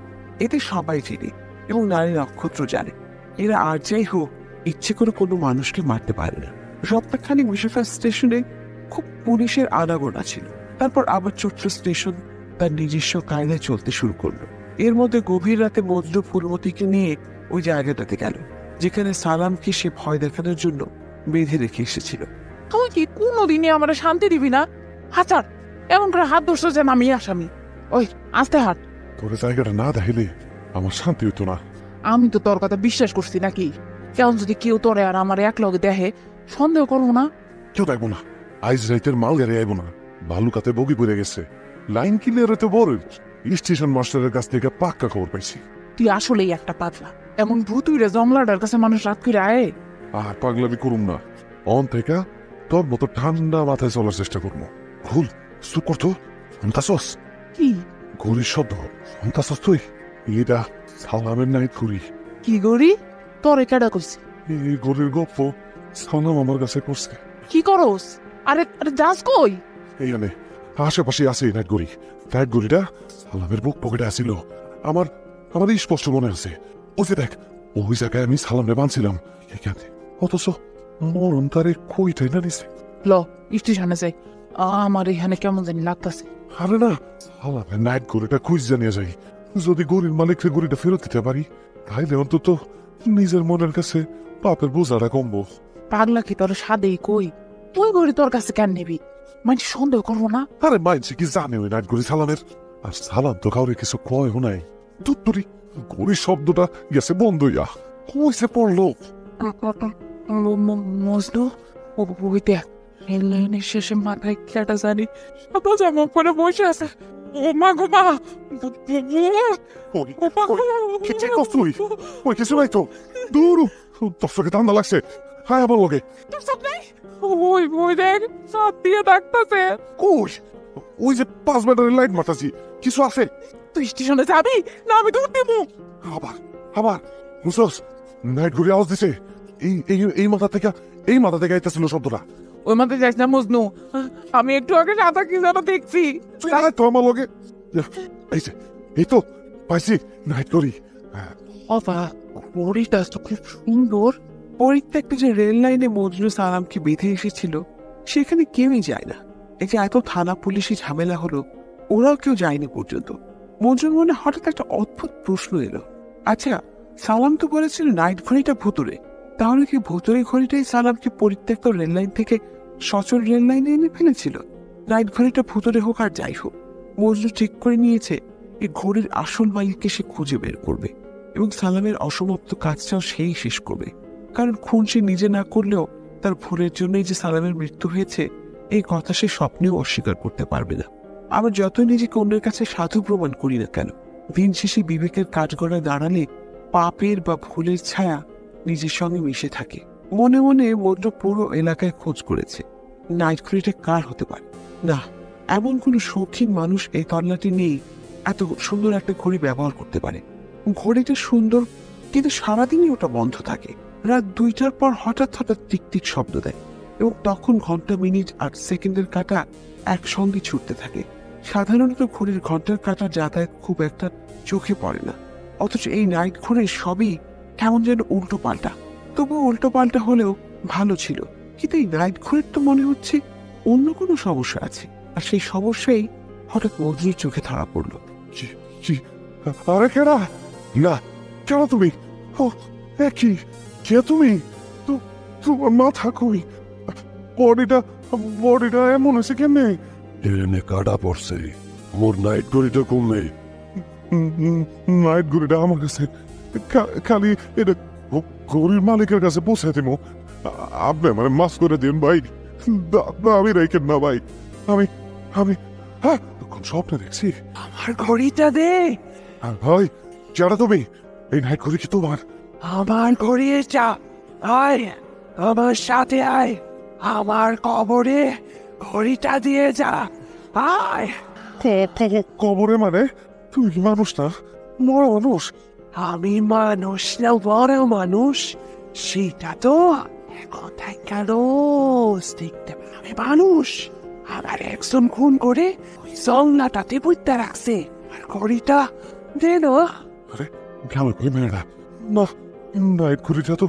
এতে সবাই চেনে এবং নারী নক্ষত্র জানে এরা আর যাই হোক ইচ্ছে করে কোনো মানুষকে মারতে পারে না সপ্তাহখানিক মুশাফা স্টেশনে খুব পুলিশের আনাগোনা ছিল তারপর আবার ছোট্ট স্টেশন তার নিজস্ব কায়দায় চলতে শুরু করলো এর মধ্যে গভীর রাতে মজনু ফুলমতিকে নিয়ে ওই জায়গাটাতে গেল যেখানে সালামকে সে ভয় দেখানোর জন্য বেঁধে রেখে এসেছিল তুই কি কোনোদিনই আমার শান্তি দিবি না হাচার এমন করে হাত ধরছো যেন আমি আসামি ওই আস্তে হাট তোর জায়গাটা না দেখাইলে আমার শান্তি হইতো না আমি তো তোর কথা বিশ্বাস করছি নাকি কেমন যদি কেউ তোরে আর আমার এক লগে দেখে সন্দেহ করবো না কেউ দেখবো না, আইজ রাইতের মাল গাড়ি আইব না, বালুকাতে বগি পড়ে গেছে, লাইন ক্লিয়ার হতে বড়, স্টেশন মাস্টারের কাছ থেকে পাক্কা খবর পাইছি। তুই আসলেই একটা পাতলা, এমন ভূতুইরে জমলাটার কাছে মানুষ রাত করে আয়। আর পাগলামি করুম না, অন থেকে তোর মতো ঠান্ডা মাথায় চলার চেষ্টা করবো। ভুল চুপ করতো, অন্তাসস কি ঘড়ির শব্দ, অন্তাসস তুই, এটা সালামের নাই ঘড়ি। কি গরি তোর কেডা কইছে? এই ঘড়ির গপ্প সালাম আমার কাছে করছে। কি করস? আরে আরে যাস কই? এইখানে আশেপাশে আছে এই নাইট ঘড়ি। নাইট ঘড়িটা সালামের বুক পকেটে আসিল, আমার আমার স্পষ্ট মনে আছে। ওই যে দেখ, ওই জায়গায় আমি সালামে বাঁধছিলাম এখানে, অথচ মরণ তারে কইটাই না নিছে। ল স্টেশনে যাই, আমার এখানে কেমন জানি লাগতাছে। আরে না, সালামের নাইট ঘড়িটা খুঁজ জানিয়ে যাই। যদি গরির মালিককে গড়িটা ফেরত দিতে পারি, তাইলে অন্তত নিজের মনের কাছে পাপের বোঝাটা কমবো। পাগলা কি তোর সাদেই কই, তুই গড়ি তোর কাছে কেন নিবি? মানে সন্দেহ করবো না? আরে মাইনছে কি জানে ওই নাইট ঘড়ি সালামের, আর সালাম তো কাউরে কিছু কয়ও নাই। দুত্তরি ঘড়ির শব্দটা গেছে বন্ধ হইয়া, কইছে পড়লো। মজনু ওই দেখ, রেল লাইনের শেষে মাথায় খেটা জানি সাদা জামা পরে বসে আছে। ও মা গো মা, তুই ওই কিছু নাই তো, দূর তোর চোখে ঠান্ডা লাগছে। হায় আমার লোকে তোর সব নাই? ওই ওই দেখ, সাত দিয়ে ডাকতাছে। কই? ওই যে 5 ব্যাটারি লাইট মারতাছি, কিছু আছে? তুই স্টেশনে যাবি না আমি দৌড় দিব? আবার আবার বুঝছস, নাইট ঘুরে আওয়াজ দিছে এই এই এই মাথা থেকে আইতেছিল শব্দটা। ওই মাথায় যাস না মজনু, আমি একটু আগে সাদা কি যেন দেখছি। তুই আয় তো আমার লগে। এই যে, এই তো পাইছি নাইট ঘড়ি। অবা ঘড়িটা তো খুব সুন্দর। পরিত্যক্ত যে রেল লাইনে মজনু সালামকে বেঁধে এসেছিল, সেখানে কেউই যায় না। এই যে এত থানা পুলিশি ঝামেলা হলো, ওরাও কেউ যায়নি পর্যন্ত। মজনুর মনে হঠাৎ একটা অদ্ভুত প্রশ্ন এলো, আচ্ছা সালাম তো বলেছিল নাইট ঘড়িটা ভুতুরে, তাহলে কি ভুতুরে ঘড়িটাই সালামকে পরিত্যক্ত রেল লাইন থেকে সচল রেল লাইনে এনে ফেলেছিল? নাইট ঘড়িটা ভুতুরে হোক আর যাই হোক, মজনু ঠিক করে নিয়েছে এই ঘড়ির আসল মালিককে সে খুঁজে বের করবে, এবং সালামের অসমাপ্ত কাজটাও সেই শেষ করবে। কারণ খুন সে নিজে না করলেও তার ভুলের জন্যই যে সালামের মৃত্যু হয়েছে, এই কথা সে স্বপ্নেও অস্বীকার করতে পারবে না। আমরা যতই নিজেকে অন্যের কাছে সাধু প্রমাণ করি না কেন, দিন শেষে বিবেকের কাঠগড়ায় দাঁড়ালে পাপের বা ভুলের ছায়া নিজের সঙ্গে মিশে থাকে। মনে মনে মজনু পুরো এলাকায় খোঁজ করেছে, নাইট ঘড়িটা কার হতে পারে। না, এমন কোনো শৌখিন মানুষ এই তল্লাটি নেই এত সুন্দর একটা ঘড়ি ব্যবহার করতে পারে। ঘড়িটা সুন্দর, কিন্তু সারাদিনই ওটা বন্ধ থাকে। রাত 2টার পর হঠাৎ হঠাৎ টিকটিক শব্দ দেয়, এবং তখন ঘন্টা, মিনিট আর সেকেন্ডের কাঁটা একসঙ্গে ছুটতে থাকে। সাধারণত ঘড়ির ঘন্টার কাঁটা যাতায়াত খুব একটা চোখে পড়ে না, অথচ এই নাইট ঘড়ির সবই কেমন যেন উল্টো পাল্টা। তবুও উল্টো পাল্টা হলেও ভালো ছিল, কিন্তু এই নাইট ঘড়ির তো মনে হচ্ছে অন্য কোনো সমস্যা আছে। আর সেই সমস্যাই হঠাৎ মজনুর চোখে ধরা পড়লো। আরে কেডা? না কেন তুমি? ও কি কে তুমি? তোমার মাথা কই? বডিটা এমন হয়েছে কেমনে? এনে কাটা পড়ছে, মোর নাইট ঘড়িটা কমে। নাইট ঘড়িটা আমার কাছে, খালি এটা ঘড়ির মালিকের কাছে পৌঁছে দিব। আপনি মানে মাফ করে দিন ভাই, আমি রেখেন না ভাই। আমি আমি হ্যাঁ কোন স্বপ্নে দেখছি? আমার ঘড়িটা দে। আর ভাই যারা তুমি, এই নাইট ঘড়ি কি তোমার? আমার ঘড়ি চা, আয় আমার সাথে আয়, আমার কবরে ঘড়িটা দিয়ে যা, আয়। কবরে মানে? তুমি কি মানুষ না, মরা মানুষ? আমি মানুষ না বড় মানুষ, সেটা তো কোথায় গেল দেখতে পাই। আমি মানুষ, আমার একজন খুন করে ওই জংলাটাতে বুঝতে রাখছে, আর ঘড়িটা দেন। আরে গ্রামে কই মেয়েরা না, নাইট ঘড়িটা তো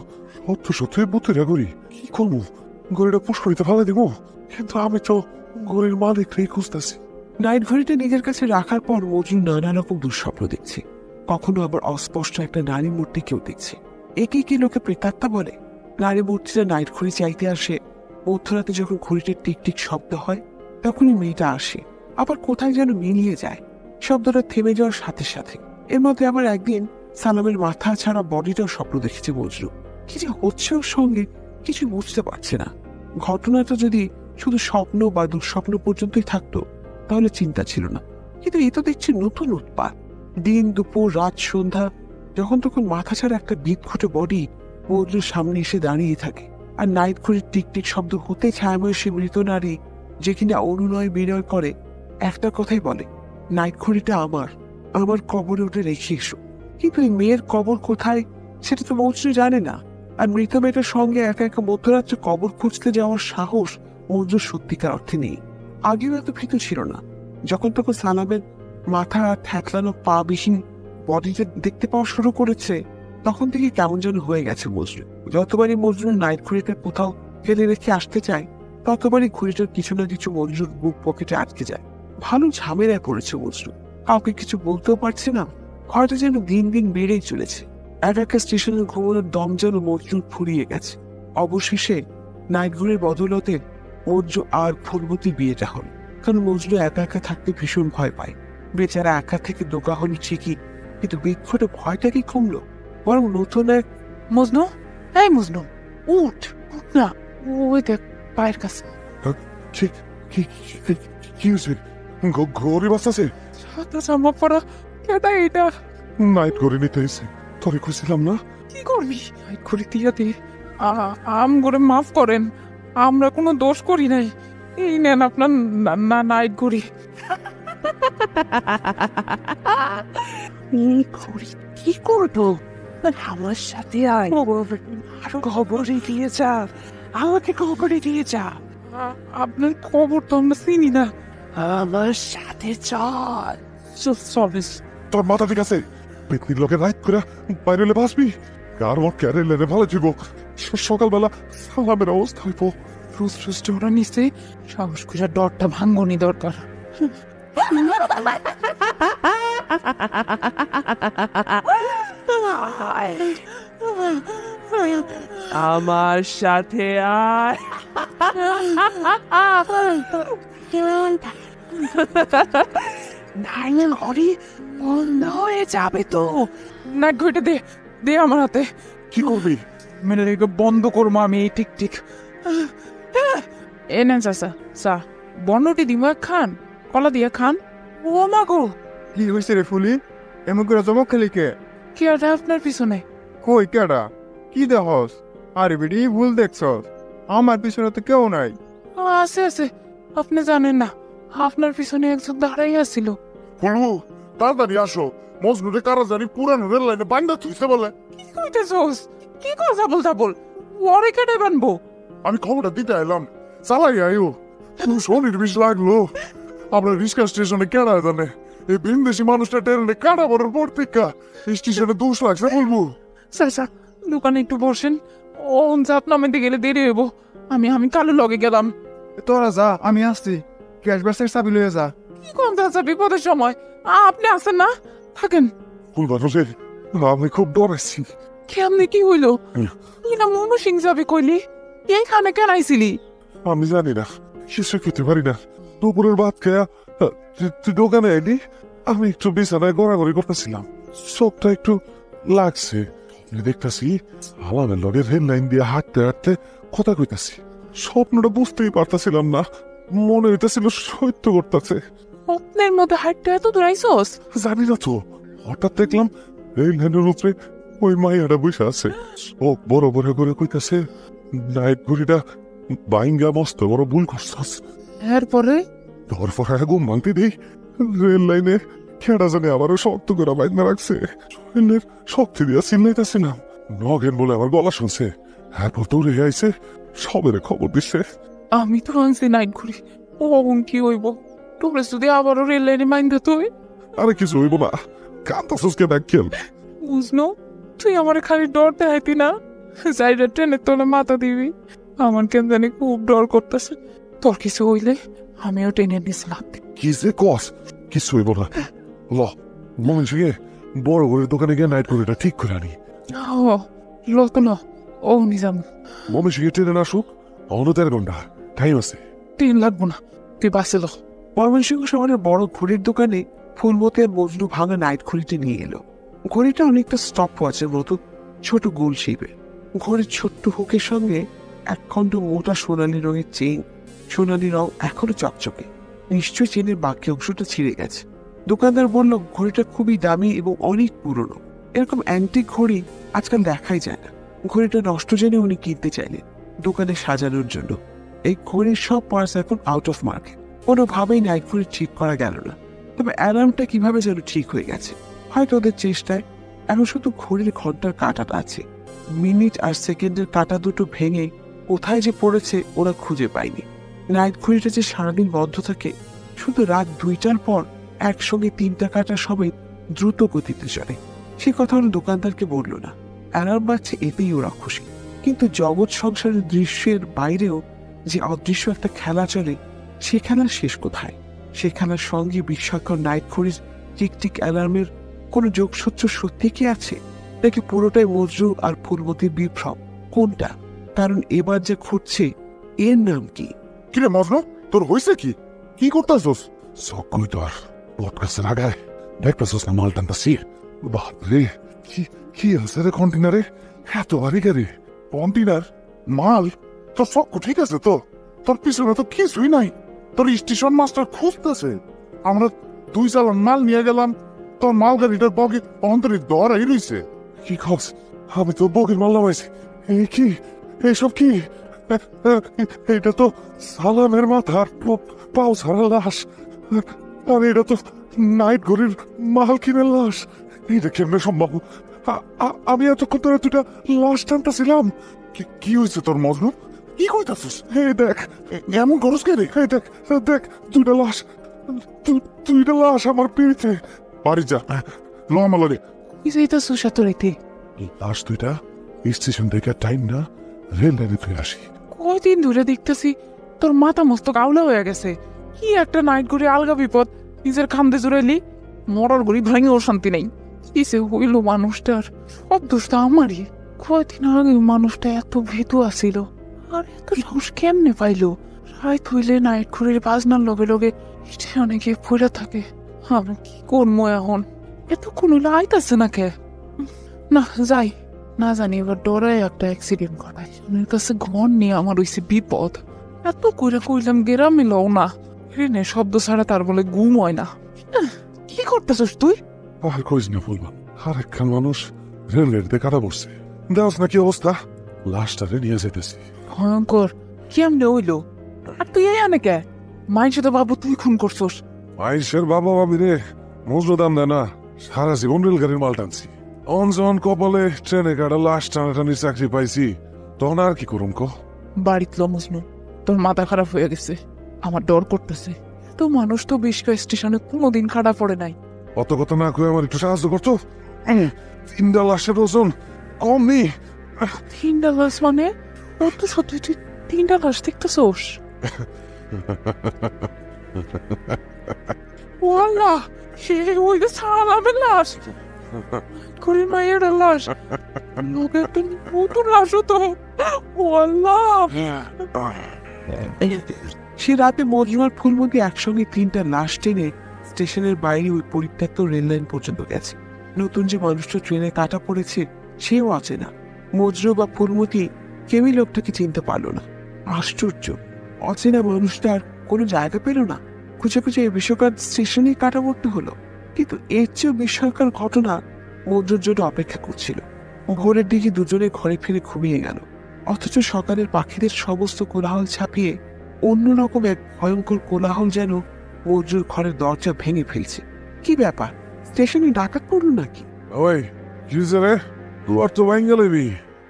সত্যি বুদ্ধেরা ঘড়ি। কি করবো, ঘড়িটা পুষ্করিতে ফেলে দিব, কিন্তু আমি তো ঘড়ির মালিকটাই খুঁজতেছি। নাইট ঘড়িটা নিজের কাছে রাখার পর মজনু নানা রকম দুঃস্বপ্ন দেখছে। কখনো আবার অস্পষ্ট একটা নারী মূর্তি কেউ দেখছে। একে কি লোকে প্রেতাত্মা বলে? নারী মূর্তিটা নাইট ঘড়ি চাইতে আসে। মধ্যরাতে যখন ঘড়িটার টিকটিক শব্দ হয়, তখনই মেয়েটা আসে, আবার কোথায় যেন মিলিয়ে যায়। শব্দটা থেমে যাওয়ার সাথে সাথে এর মধ্যে আবার একদিন সালামের মাথা ছাড়া বডিটাও স্বপ্ন দেখেছে মজনু। কি যে হচ্ছে ওর সঙ্গে কিছু বুঝতে পারছে না। ঘটনাটা যদি শুধু স্বপ্ন বা দুঃস্বপ্ন পর্যন্তই থাকতো তাহলে চিন্তা ছিল না, কিন্তু এ তো দেখছি নতুন উৎপাত। দিন দুপুর রাত সন্ধ্যা যখন তখন মাথা ছাড়া একটা বিদঘুটে বডি মজনুর সামনে এসে দাঁড়িয়ে থাকে, আর নাইট ঘড়ির টিকটিক শব্দ হতে ছায়াময় সে মৃত নারী যে কিনা অনুনয় বিনয় করে একটা কথাই বলে, নাইট ঘড়িটা আমার, আমার কবরে উঠে রেখে এসো। কিন্তু এই মেয়ের কবর কোথায় সেটা তো মজনু জানে না, আর মৃত মেয়েটার সঙ্গে একা একা মধ্যরাত্রে কবর খুঁজতে যাওয়ার সাহস মজনুর সত্যিকার অর্থে নেই। আগেও এত ভীত ছিল না। যখন তখন সালামের মাথা ঠেকলানো পা বিহীন বডিটা দেখতে পাওয়া শুরু করেছে তখন থেকে কেমন যেন হয়ে গেছে মজনু। যতবারই মজনু নাইট ঘড়িটা কোথাও ফেলে রেখে আসতে চায় ততবারই ঘড়িটার কিছু না কিছু মজনুর বুক পকেটে আটকে যায়। ভালো ঝামেলায় পড়েছে মজনু, কাউকে কিছু বলতেও পারছে না, হয়তো যেন দিন দিন বেড়েই চলেছে। এক একটা স্টেশনের ঘুমানোর দম যেন মজনুর ফুরিয়ে গেছে। অবশেষে নাইট ঘড়ির বদলতে মজনু আর ফুলমতি বিয়েটা হল, কারণ মজনু একা একা থাকতে ভীষণ ভয় পায়। বেচারা একা থেকে দোকা হল ঠিকই, কিন্তু বিক্ষোটে ভয়টা কি কমলো, বরং নতুন এক মজনু, এই মজনু, উঠ উঠ না, ওই দেখ পায়ের কাছে। ঠিক কি হয়েছে? ঘড়ি বাঁচতেছে? সাদা জামা পরা কেটা এটা? নাইট ঘড়ি নিতে এসে তোরে খুঁজছিলাম না। কি করবি? ঘড়ি দিয়ে দে, আম করে মাফ করেন, আমরা কোনো দোষ করি নাই। এই নেন আপনার নাইট ঘড়ি। ঘড়ি কি করবো? আমার সাথে আয়, খবরে দিয়ে যা, আমাকে খবরে দিয়ে যা। আপনার খবর তো আমরা চিনি না। আমার সাথে চল। চলিস। তোর মাথা ঠিক আছে? পেতনির লোকে রাইট করে বাইরে হলে বাঁচবি? কার মত ক্যারে লেনে ভালো জীব। সকালবেলা সালামের অবস্থা হইব। রোজ রোজ ডরা নিছে, সাহস করে ডরটা ভাঙ্গনি দরকার। আমার সাথে আয়। নাইলের ঘড়ি বন্ধ হয়ে যাবে তো। নাইট ঘড়িটা দে, দে আমার হাতে। কি করবি? মেলে রেখে বন্ধ করবো আমি। ঠিক ঠিক। এ নেন চাচা, চা বন্নটি দিব খান, কলা দিয়ে খান। ও মা গো, কি হয়েছে রে ফুলি? এমন করে চমক খেলি কে? কি আর আপনার পিছনে? কই কেডা? কি দেখস? আরে বেডি ভুল দেখছস, আমার পিছনে তো কেউ নাই। আছে আছে, আপনি জানেন না, আপনার পিছনে একজন দাঁড়াই আসছিল। ফুলু, তাড়াতাড়ি আসো, মজনুরে কারা জানি পুরানো রেল লাইনে বান্ধা থুইছে বলে। কি কইতেছস? কি কর যাবল যাবল? ওরে কেটে বানবো? আমি খবরটা দিতে এলাম, চালাই আইও। শনির বিষ লাগলো। আমরা রিক্সা স্টেশনে কেডা জানে এই বিন্দেশি মানুষটা ট্রেনে কাটা বড়ার পর থেকে স্টেশনে 2 লাগছে বলবো। চাচা দোকানে একটু বসেন, ও চাপ নামাইতে গেলে দেরি হইব। আমি কালু লগে গেলাম। তোরা যা, আমি আসছি। ক্যাশ বাসের চাবি লয়ে যা। কি কোন চাচা বিপদের সময় আপনি আছেন না? থাকেন। ফুলবানুরে আমি খুব ডরাইছি। কেমনে কি হইল? ইনা মনু সিং যাবে কইলি, এইখানে কেন আইছিলি? আমি জানি না, কিছু খেতে পারি না। দুপুরের ভাত খেয়া তুই দোকানে এলি, আমি একটু বিছানায় গড়াগড়ি করতেছিলাম, চোখটা একটু লাগছে। দেখতেছি আলামের লগে রেল লাইন দিয়ে হাঁটতে হাঁটতে কথা কইতাছি। স্বপ্নটা বুঝতেই পারতাছিলাম না, মনে হইতেছিল সত্য করতেছে। আপনার মধ্যে হাইটটা এত দূর আইসস? জানি না তো, হঠাৎ দেখলাম রেল লাইনের উপরে ওই মাইয়াটা বসে আছে। ও বড় বড় করে কইতাছে, নাইট ঘড়িটা বাইঙ্গা মস্ত বড় ভুল করছস। এরপরে তারপর ঘুম ভাঙতে দিই, রেল লাইনে খেড়া জানে আবারও শক্ত করে বাইন্দা রাখছে। শরীরের শক্তি দিয়া চিল্লাইতেছে না, নগেন বলে আমার গলা শুনছে। এরপর দৌড়ে আইছে, সবের খবর দিচ্ছে। আমি তো আনছি নাইট ঘুরি, ও কি হইব? তোরে যদি আবারও রেল লাইনে মাইন্দা তুই? আরে কিছু হইব না, কান্তাসকে দেখ খেল। বুঝনো, তুই আমার খালি ডর দেখাইতি না, যাইরা ট্রেনের তোলে মাথা দিবি। আমার কেন জানি খুব ডর করতেছে। তোর কিছু হইলে আমিও ট্রেনের নিচে লাভ দিই। কি যে কস? কিছু হইব না। ল মনে সঙ্গে বড় করে দোকানে গিয়ে নাইট ঘড়িটা ঠিক করে আনি। ও লো তো লো, ও নিজাম মনে সঙ্গে ট্রেনে আসুক, অন্য 13 ঘন্টা টাইম আছে। ট্রেন লাগবো না, তুই বাসে লো। ময়মনসিংহ শহরের বড় ঘড়ির দোকানে ফুলমতি আর মজনু ভাঙা নাইট ঘড়িটা নিয়ে এলো। ঘড়িটা অনেকটা স্টপ ওয়াচের মতো ছোট গোল শেপে। ঘড়ির ছোট্ট হুকের সঙ্গে একখণ্ড মোটা সোনালী রঙের চেইন। সোনালী রং এখনো চকচকে, নিশ্চয়ই চেনের বাকি অংশটা ছিঁড়ে গেছে। দোকানদার বলল ঘড়িটা খুবই দামি এবং অনেক পুরনো। এরকম অ্যান্টিক ঘড়ি আজকাল দেখাই যায় না। ঘড়িটা নষ্ট জেনে উনি কিনতে চাইলেন দোকানে সাজানোর জন্য। এই ঘড়ির সব পার্টস এখন আউট অফ মার্কেট, কোনোভাবেই নাইট ঘড়ি ঠিক করা গেল না। তবে অ্যালার্মটা কিভাবে যেন ঠিক হয়ে গেছে, হয়তো ওদের চেষ্টায়। এখন শুধু ঘড়ির ঘন্টার কাঁটাটা আছে, মিনিট আর সেকেন্ডের কাঁটা দুটো ভেঙে কোথায় যে পড়েছে ওরা খুঁজে পায়নি। নাইট ঘড়িটা যে সারাদিন বন্ধ থাকে, শুধু রাত 2টার পর একসঙ্গে 3টা কাঁটা সবাই দ্রুত গতিতে চলে। সে কথা ওরা দোকানদারকে বলল না। অ্যালার্ম বাজছে এতেই ওরা খুশি। কিন্তু জগৎ সংসারের দৃশ্যের বাইরেও যে অদৃশ্য একটা খেলা চলে, সে খেলার শেষ কোথায়? সে খেলার সঙ্গে বিস্ময়কর নাইট ঘড়ির টিকটিক অ্যালার্মের কোনো যোগসূত্র সত্যি কি আছে, নাকি পুরোটাই মজরু আর ফুলমতির বিভ্রম? কোনটা? কারণ এবার যে ঘটছে এর নাম কি? কিরে মজনু, তোর হয়েছে কি? কি করতেছস? চকুই তো আর পডকাস্টের আগায় দেখতেছস না মাল টানতাছি? বাপরে, কি আছে রে কন্টেনারে? এত ভারী গাড়ি কন্টেনার মাল? তোর চক্ষু ঠিক আছে তো? তোর পিছনে তো কিছুই নাই। তোর স্টেশন মাস্টার খুঁজতেছে। আমরা 2 চালান মাল নিয়ে গেলাম, তোর মাল গাড়িটার বগে অন্তরে দরাই রইছে। কি খবস? আমি তো বগির মাল নামাইছি। এই কি, এইসব কি? এটা তো সালামের মাথার পাও ছাড়া লাশ। আর এটা তো নাইট ঘড়ির মাল কিনের লাশ। এটা কেমনে সম্ভব? আমি এতক্ষণ ধরে 2টা লাশ টানতেছিলাম। কি হয়েছে তোর মজনু? কি কইতাছিস? এই দেখ, এমন খরচ কে রে? এই দেখ, দেখ 2টা লাশ, 2টা লাশ আমার পিড়িতে। বাড়ি যা, লো আমালে। কি যাইতাছো সাতরাইতে? লাশ 2টা স্টেশন থেকে টাইম না রেল লাইনে ফিরে আসি। কয়দিন ধরে দেখতেছি তোর মাথা মস্তক আউলা হয়ে গেছে। কি একটা নাইট ঘুরে আলগা বিপদ নিজের খান্দে জুড়াইলি। মরার ঘড়ি ভাঙে ওর শান্তি নেই। কিসে হইল মানুষটার? সব দোষটা আমারই। কয়দিন আগে মানুষটা এত ভীতু আসিল, আর এত সাহস কেমনে পাইলো? রাত হইলে নাইট ঘুরির বাজনার লগে লগে স্টেশনে গিয়ে পড়ে থাকে। আমি কি করবো এখন? এতক্ষণ হইলে আইতাছে না কে? না যাই, না জানি এবার ডরে একটা অ্যাক্সিডেন্ট ঘটায়। ওনার কাছে ঘর নিয়ে আমার হইছে বিপদ। এত কইরা কইলাম গেরামে লও না, ট্রেনে শব্দ ছাড়া তার বলে ঘুম হয় না। কি করতেছিস তুই? আর কইস না ফুলবা, আর একখান মানুষ রেল লাইনে কাটা পড়ছে। দেওয়াস না কি অবস্থা? লাশটারে নিয়ে যেতেছি। ভয়ঙ্কর, কেমনে হইলো? আর তুই এখানে কে? মাইনসে তো বাবু তুই খুন করছস। আইসের বাবা ভাবি রে মজুর দাম দেয় না, সারা জীবন রেলগাড়ির মাল টানছি। অনজন কপালে ট্রেনে কাটা লাশ টানাটানির চাকরি পাইছি, তখন আর কি করুম ক? বাড়িতে ল মজনু, তোর মাথা খারাপ হয়ে গেছে। আমার ডর করতেছে। তো মানুষ তো বেশকা স্টেশনে কোনোদিন খাড়া পড়ে নাই। অত কথা না কয়ে আমার একটু সাহায্য করতো। 3টা লাশের ওজন কম নেই। 3টা লাশ মানে? ওর তো সত্যি তুই 3টা লাশ দেখতেছোস? ওয়াল্লাহ, ওই যে সালামের লাশ, করির মায়ের লাশ, লোকে একটা নতুন লাশও তো। ওয়াল্লাহ। সে রাতে মজনুয়ার ফুলমতি একসঙ্গে 3টা লাশ টেনে স্টেশনের বাইরে ওই পরিত্যক্ত রেল লাইন পর্যন্ত গেছে। নতুন যে মানুষটা ট্রেনে কাটা পড়েছে সেও আছে না। মজনু বা ফুলমতি কেউই লোকটাকে চিনতে পারলো না। আশ্চর্য, অচেনা মানুষটার কোনো জায়গা পেল না। খুঁজে খুঁজে এই বিশ্বকার স্টেশনেই কাটা পড়তে হলো। কিন্তু এর চেয়েও বিস্ময়কর ঘটনা মজনুর জন্য অপেক্ষা করছিল। ভোরের দিকে দুজনে ঘরে ফিরে ঘুমিয়ে গেল, অথচ সকালের পাখিদের সমস্ত কোলাহল ছাপিয়ে অন্যরকম এক ভয়ঙ্কর কোলাহল যেন মজনুর ঘরের দরজা ভেঙে ফেলছে। কি ব্যাপার? স্টেশনে ডাকাত পড়লো নাকি? ওই কি রে, তুই তো বাঙ্গালেবি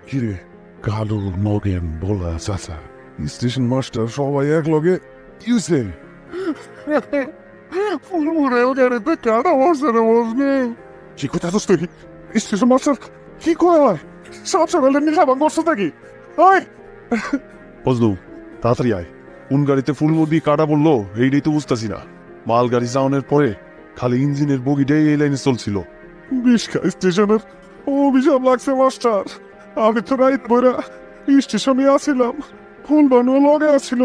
কি রে? কালু, নগেন, বলা, চাচা, স্টেশন মাস্টার সবাই এক লগে কি হয়েছে? ফুলমুরে গাড়িতে কাটা পড়ছে রে মজনু। কি করতেছিস তুই? স্টেশন মাস্টার কি কয়? সব সকালে নিশা ভাঙ করছো নাকি? ওই বুঝলু, তাড়াতাড়ি আয়। কোন গাড়িতে ফুলমতি কাটা পড়লো এইটাই তো বুঝতেছি না। মাল গাড়ি যাওয়ানোর পরে খালি ইঞ্জিনের বগিটাই এই লাইনে চলছিল। বিশকা স্টেশনের অভিশাপ লাগছে মাস্টার। আমি তো রাইত বইরা স্টেশনে আসিলাম, ফুল বানু লগে আসিল।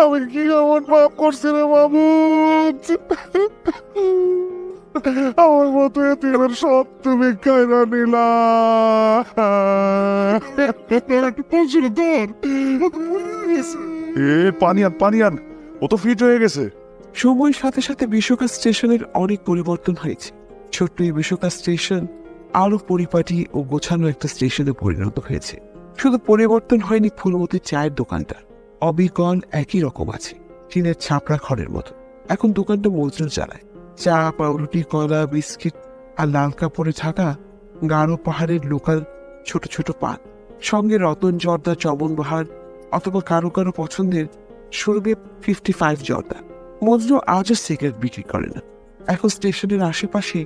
আমি কি এমন পাপ করছি রে বাবু? আমার মতো এতিমের সব তুমি কাইরা নিলা। এ পানি আন, ও তো ফিট হয়ে গেছে। সময়ের সাথে সাথে বিশ্বকা স্টেশনের অনেক পরিবর্তন হয়েছে। ছোট্ট এই বিশ্বকা স্টেশন আরো পরিপাটি ও গোছানো একটা স্টেশনে পরিণত হয়েছে। শুধু পরিবর্তন হয়নি ফুলমতির চায়ের দোকানটা, অবিকল একই রকম আছে, টিনের ছাপড়া খড়ের মতো। এখন দোকানটা মজদুর চালায়। চা, পাউরুটি, কলা, বিস্কিট আর লাল কাপড়ে ঢাকা গাঢ় পাহাড়ের লোকাল ছোট ছোট পান, সঙ্গে রতন জর্দা, চবন বাহার অথবা কারো কারো পছন্দের সুরভি 55 জর্দা। মজনু আজও সিগারেট বিক্রি করে না। এখন স্টেশনের আশেপাশে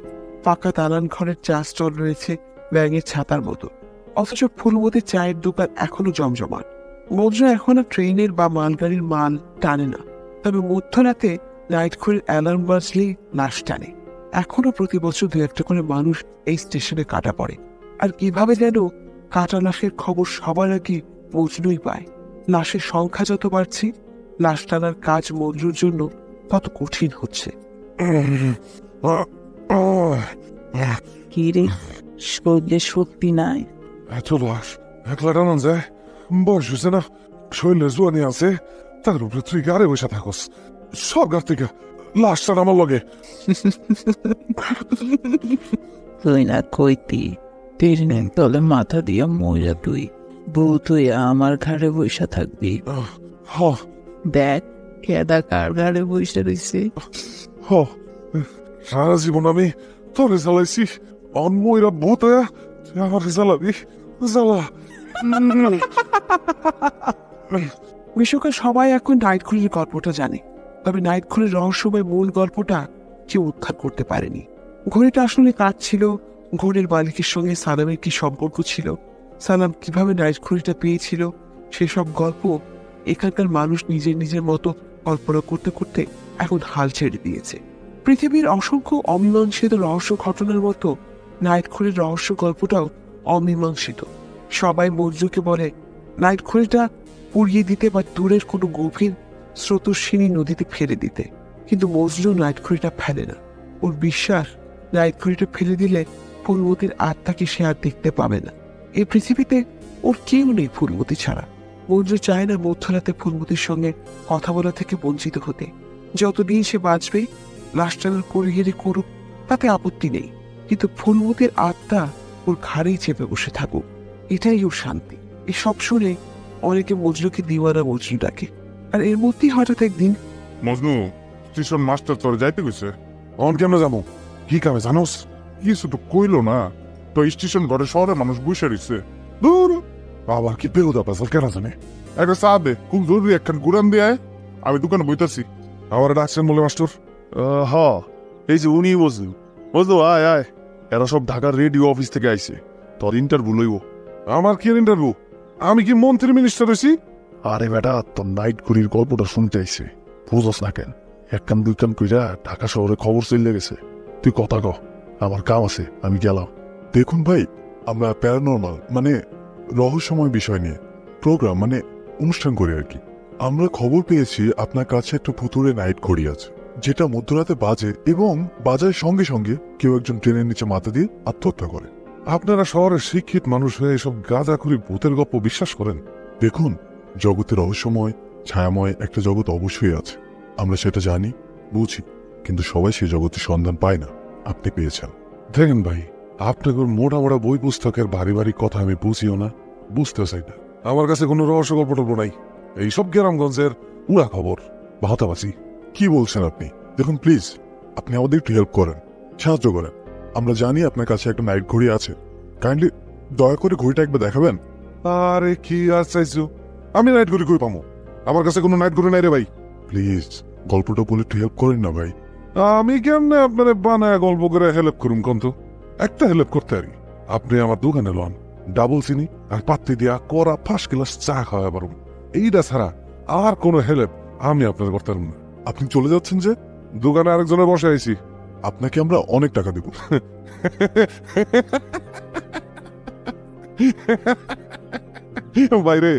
পাকা দালান ঘরের চা স্টল রয়েছে ব্যাঙের ছাতার মতো, অথচ ফুলমতির চায়ের দোকান এখনো জমজমাট। মজনু এখন আর ট্রেনের বা মালগাড়ির মাল টানে না, তবে মধ্যরাতে নাইট ঘড়ির অ্যালার্ম বাজলেই লাশ টানে। এখনো প্রতি বছর 2-1টা করে মানুষ এই স্টেশনে কাটা পড়ে। আর কিভাবে যেন কাটা লাশের খবর সবার আগে মজনুই পায়। লাশের সংখ্যা যত বাড়ছে, লাশ টানার কাজ মজনুর জন্য তত কঠিন হচ্ছে। কি রে, শরীরে শক্তি নাই? এত লাশ একলা টানান যায়? বয়স হয়েছে না, শরীরে জোয়ানি আছে, তার উপরে তুই গাড়ি বসে থাকস। সব গাছ থেকে লাশ টান আমার লগে। তুই না কইতি ট্রেনের তলে মাথা দিয়া মইরা তুই তুই আমার ঘাড়ে বসে থাকবি। হ দেখ কেদা কার ঘাড়ে বসে রয়েছে। হ, সারা জীবন আমি তোরে জ্বালাইছি, অন্ময়রা ভূত হয়ে তুই আমাকে জ্বালাবি, জ্বালা। বিশ্বকাল সবাই এখন নাইট ঘড়ির গল্পটা জানে, তবে নাইট ঘড়ির রহস্যময় মূল গল্পটা কেউ উদ্ধার করতে পারেনি। ঘড়িটা আসলে কাজ ছিল, ঘড়ির মালিকের সঙ্গে সালামের কি সম্পর্ক ছিল, সালাম কিভাবে নাইট ঘড়িটা পেয়েছিল, সেসব গল্প এখানকার মানুষ নিজের নিজের মতো কল্পনা করতে করতে এখন হাল ছেড়ে দিয়েছে। পৃথিবীর অসংখ্য অমীমাংসিত রহস্য ঘটনার মতো নাইট ঘড়ির রহস্য গল্পটাও অমীমাংসিত। সবাই মজনুকে বলে নাইট ঘড়িটা পুড়িয়ে দিতে বা দূরের কোনো গভীর স্রোতস্বিনী নদীতে ফেলে দিতে, কিন্তু মজনু নাইট ঘড়িটা ফেলে না। ওর বিশ্বাস, নাইট ঘড়িটা ফেলে দিলে ফুলমতির আত্মাকে সে আর দেখতে পাবে না। এই পৃথিবীতে ওর কেউ নেই ফুলমতি ছাড়া। মজনু চায় না মধ্যরাতে ফুলমতির সঙ্গে কথা বলা থেকে বঞ্চিত হতে। যতদিন সে বাঁচবে, লাশ টানার করিয়ে করুক, তাতে আপত্তি নেই, কিন্তু ফুলমতির আত্মা ওর ঘাড়েই চেপে বসে থাকুক, এটাই ওর শান্তি। এসব শুনে অনেকে মজনুকে দিওয়ানা মজনু ডাকে। আর এর মধ্যেই হঠাৎ একদিন মজনু, স্টেশন মাস্টার তোর যাইতে গেছে। অন কেমনে যাবো? কি কামে জানোস? কিছু তো কইলো না, তো স্টেশন ঘরে শহরে মানুষ বসে রয়েছে। দূর আবার কি বেহুদা পাজাল কেনা জানে। একটা চা দে, খুব জরুরি একখান গুড়ান দিয়ে আয়, আমি দোকানে বইতাছি। আমার ডাকছেন বলে মাস্টার? হ, এই যে উনি বুঝলো, আয় আয়, এরা সব ঢাকার রেডিও অফিস থেকে আইছে, তোর ইন্টারভিউ লইব। আমার কি ইন্টারভিউ? আমি কি মন্ত্রী মিনিস্টার হয়েছি? আরে বেটা, তোর নাইট ঘড়ির গল্পটা শুনতে আইছে, বুঝস না কেন? এক কান দুই কান কইরা ঢাকা শহরে খবর চলে গেছে। তুই কথা ক, আমার কাম আছে, আমি গেলাম। দেখুন ভাই, আমরা প্যারানর্মাল মানে রহস্যময় বিষয় নিয়ে প্রোগ্রাম মানে অনুষ্ঠান করি আর কি। আমরা খবর পেয়েছি আপনার কাছে একটা ভুতুড়ে নাইট ঘড়ি আছে, যেটা মধ্যরাতে বাজে এবং বাজার সঙ্গে সঙ্গে কেউ একজন ট্রেনের নিচে মাথা দিয়ে আত্মহত্যা করে। আপনারা শহরের শিক্ষিত মানুষ হয়ে এসব গাঁজাখুরি ভূতের গল্প বিশ্বাস করেন? দেখুন, জগতে রহস্যময় ছায়াময় একটা জগৎ অবশ্যই আছে, আমরা সেটা জানি, বুঝি, কিন্তু সবাই সেই জগতের সন্ধান পায় না। আপনি পেয়েছেন। দেখেন ভাই, আপনাকে মোটা মোটা বই পুস্তকের ভারী ভারী কথা আমি বুঝিও না, বুঝতেও চাই না। আমার কাছে কোনো রহস্য গল্প টল্প নাই, এইসব গ্রামগঞ্জের উড়া খবর, ভাতাবাসি। কি বলছেন আপনি? দেখুন প্লিজ, আপনি আমাদের একটু হেল্প করেন, সাহায্য করেন। আমরা জানি আপনার কাছে একটা নাইট ঘড়ি আছে, কাইন্ডলি দয়া করে ঘড়িটা একবার দেখাবেন। আরে কি আর চাইছো? আমি নাইট ঘড়ি কই পামো? আমার কাছে কোনো নাইট ঘড়ি নাই রে ভাই। প্লিজ গল্পটা বলে একটু হেল্প করেন না ভাই। আমি কেমনে আপনার বানায় গল্প করে হেল্প করুম কন্ত? একটা হেল্প করতে পারি, আপনি আমার দোকানে লন, ডাবল চিনি আর পাত্তি দিয়া করা 5 গ্লাস চা খাওয়া পারুম। এইটা ছাড়া আর কোনো হেল্প আমি আপনার করতে পারবো না। আপনি চলে যাচ্ছেন যে? দোকানে আরেকজনে বসে আইছি, আপনাকে আমরা অনেক টাকা দেব। বাইরে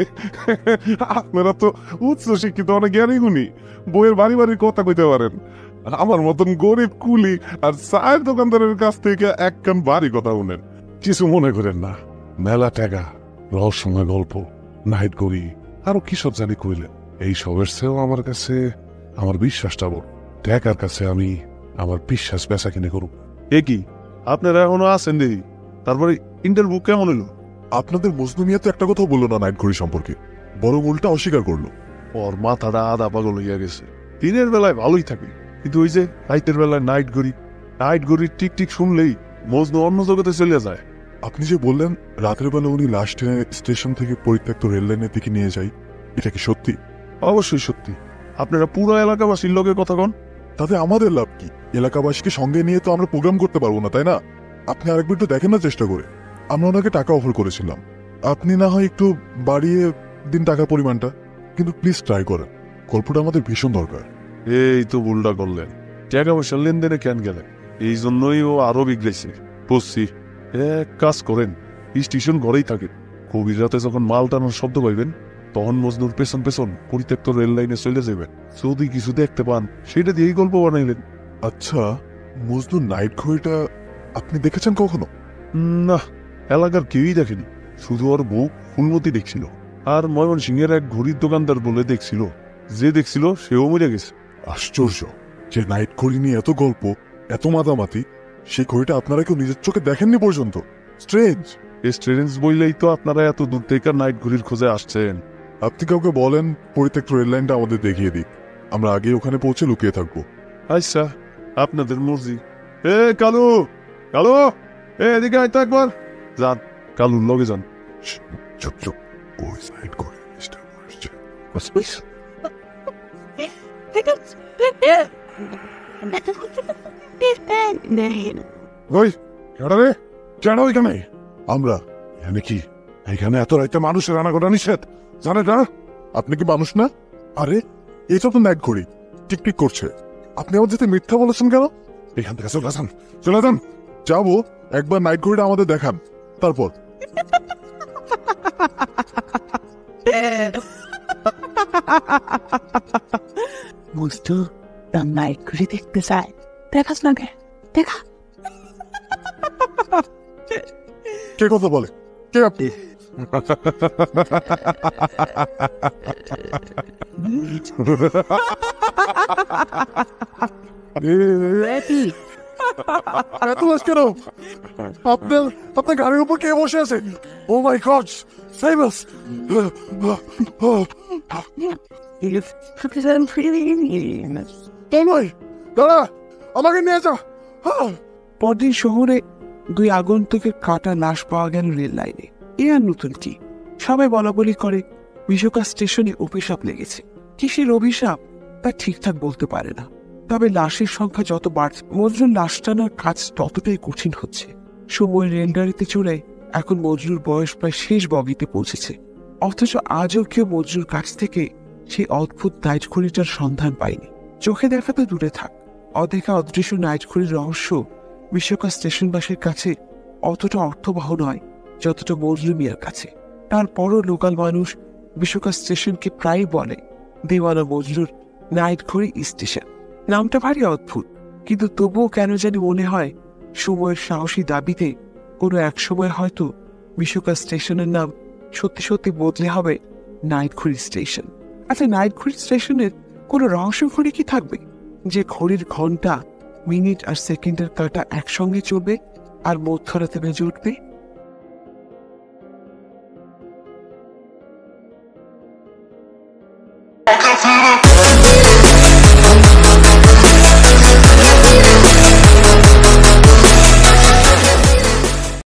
আপনারা তো উচ্চ শিক্ষিত, অনেক জ্ঞানী গুণী, বইয়ের বাড়ি বাড়ির কথা কইতে পারেন। আমার মতন গরিব কুলি আর চায়ের দোকানদারের কাছ থেকে এক কান বাড়ি কথা শুনেন। কিছু মনে করেন না, মেলা টাকা, রহস্যময় গল্প, নাইট করি, আরো কি সব জানি কইলেন। এই সবের চেয়েও আমার কাছে আমার বিশ্বাসটা বড়। টাকার কাছে আমি আমার বিশ্বাস বেচা কিনে করব। এ কি আপনারা এখনো আছেন দেখি? তারপরে ইন্টারভিউ কেমন হলো? আপনাদের মজনু মিয়া তো একটা কথাও বললো না নাইট ঘড়ি সম্পর্কে, বরং উল্টা অস্বীকার করলো। ওর মাথাটা আধা পাগল হইয়া গেছে। দিনের বেলায় ভালোই থাকে, কিন্তু ওই যে রাইতের বেলায় নাইট ঘড়ির টিক টিক শুনলেই মজনু অন্য জগতে চলে যায়। আপনি যে বললেন রাতের বেলা উনি লাশ টেনে স্টেশন থেকে পরিত্যক্ত রেল লাইনের দিকে নিয়ে যায়, এটা কি সত্যি? অবশ্যই সত্যি। আপনারা পুরো এলাকাবাসীর লোকে কথা কন। তাতে আমাদের লাভ কি? এলাকাবাসীকে সঙ্গে নিয়ে তো আমরা প্রোগ্রাম করতে পারবো না, তাই না? আপনি আরেকবার একটু দেখেন না চেষ্টা করে। আমরা ওনাকে টাকা অফার করেছিলাম, আপনি না হয় একটু বাড়িয়ে দিন টাকার পরিমাণটা, কিন্তু প্লিজ ট্রাই করেন। গল্পটা আমাদের ভীষণ দরকার। এই তো ভুলটা করলেন, টাকা পয়সার লেনদেনে কেন গেলেন? এই জন্যই ও আরো বিগড়েছে। বুঝছি, এক কাজ করেন, স্টেশন ঘরেই থাকে। গভীর রাতে যখন মাল টানার শব্দ পাইবেন, তখন মজনুর পেছন পেছন পরিত্যক্ত রেল লাইনে চলে যাবেন। যদি কিছু দেখতে পান, সেটা দিয়েই গল্প বানাইলেন। আচ্ছা, মজনুর নাইট ঘড়িটা আপনি দেখেছেন কখনো? না, এলাকার কেউই দেখেনি, শুধু ওর বউ ফুলমতি দেখছিল। আর ময়মনসিংহের এক ঘড়ির দোকানদার বলে দেখছিল, যে দেখছিল সেও মরে গেছে। আশ্চর্য, যে নাইট ঘড়ি নিয়ে এত গল্প, এত মাতামাতি, সেই ঘড়িটা আপনারা কেউ নিজের চোখে দেখেননি পর্যন্ত। স্ট্রেঞ্জ। স্ট্রেঞ্জ বইলেই তো আপনারা এত দূর থেকে নাইট ঘড়ির খোঁজে আসছেন। আপনি কাউকে বলেন পরিত্যক্ত রেল লাইনটা আমাদের দেখিয়ে দিক, আমরা আগে ওখানে পৌঁছে লুকিয়ে থাকবো। আচ্ছা, আপনাদের মর্জি। এ কালু, এদিকে আয় তো একবার। যান, কালুর লগে যান। চুপ চুপ, ওই সাইড করে মিস্টার আসছে। ওই কেডা রে? কেন ওইখানে? আমরা এখানে কি? এখানে এত রাইতে মানুষের আনাগোনা নিষেধ, জানে না? আপনি কি মানুষ না? আরে এটা তো নাইট ঘড়ি, টিকটিক করছে। আপনি আমার যেতে মিথ্যা বলেছেন কেন? এখান থেকে চলে যান। যাবো, একবার নাইট ঘড়িটা আমাদের দেখান, তারপর। বুঝতো নাইট ঘড়ি দেখতে চাই, দেখাস না কে? দেখা। কে কথা বলে? কে আপনি? কেন আপনার গাড়ির উপর কে বসে আছে? ও মাই গড, সেভ আস! দাদা, আমাকে নিয়ে যা। পরদিন শহরে 2 আগন্তুকের কাটা লাশ পাওয়া গেল রেল লাইনে। এ আর নতুন কি? সবাই বলাবলি করে বিশোকা স্টেশনে অভিশাপ লেগেছে। কিসের অভিশাপ তা ঠিকঠাক বলতে পারে না, তবে লাশের সংখ্যা যত বাড়ছে, মজনুর লাশ টানার কাজ ততটাই কঠিন হচ্ছে। সময় রেলগাড়িতে চড়ে এখন মজনুর বয়স প্রায় শেষ বগিতে পৌঁছেছে, অথচ আজও কেউ মজনুর কাছ থেকে সেই অদ্ভুত নাইট ঘড়িটার সন্ধান পায়নি। চোখে দেখা তো দূরে থাক, অদেখা অদৃশ্য নাইট ঘড়ির রহস্য বিশোকা স্টেশনবাসীর কাছে অতটা অর্থবহ নয় যতটা মজনু মিয়ার কাছে। তারপরও লোকাল মানুষ বিশোকা স্টেশনকে প্রায় বলে দেওয়ানা মজনুর নাইট ঘড়ি স্টেশন। নামটা ভারী অদ্ভুত, কিন্তু তবুও কেন জানি মনে হয় সময়ের সাহসী দাবিতে কোনো এক সময় হয়তো বিশোকা স্টেশনের নাম সত্যি সত্যি বদলে হবে নাইট ঘড়ি স্টেশন। আচ্ছা, নাইট ঘড়ি স্টেশনের কোনো রহস্য ঘড়ি কি থাকবে, যে ঘড়ির ঘন্টা, মিনিট আর সেকেন্ডের কাঁটা একসঙ্গে চলবে আর মধ্যরাতে বেজে উঠবে?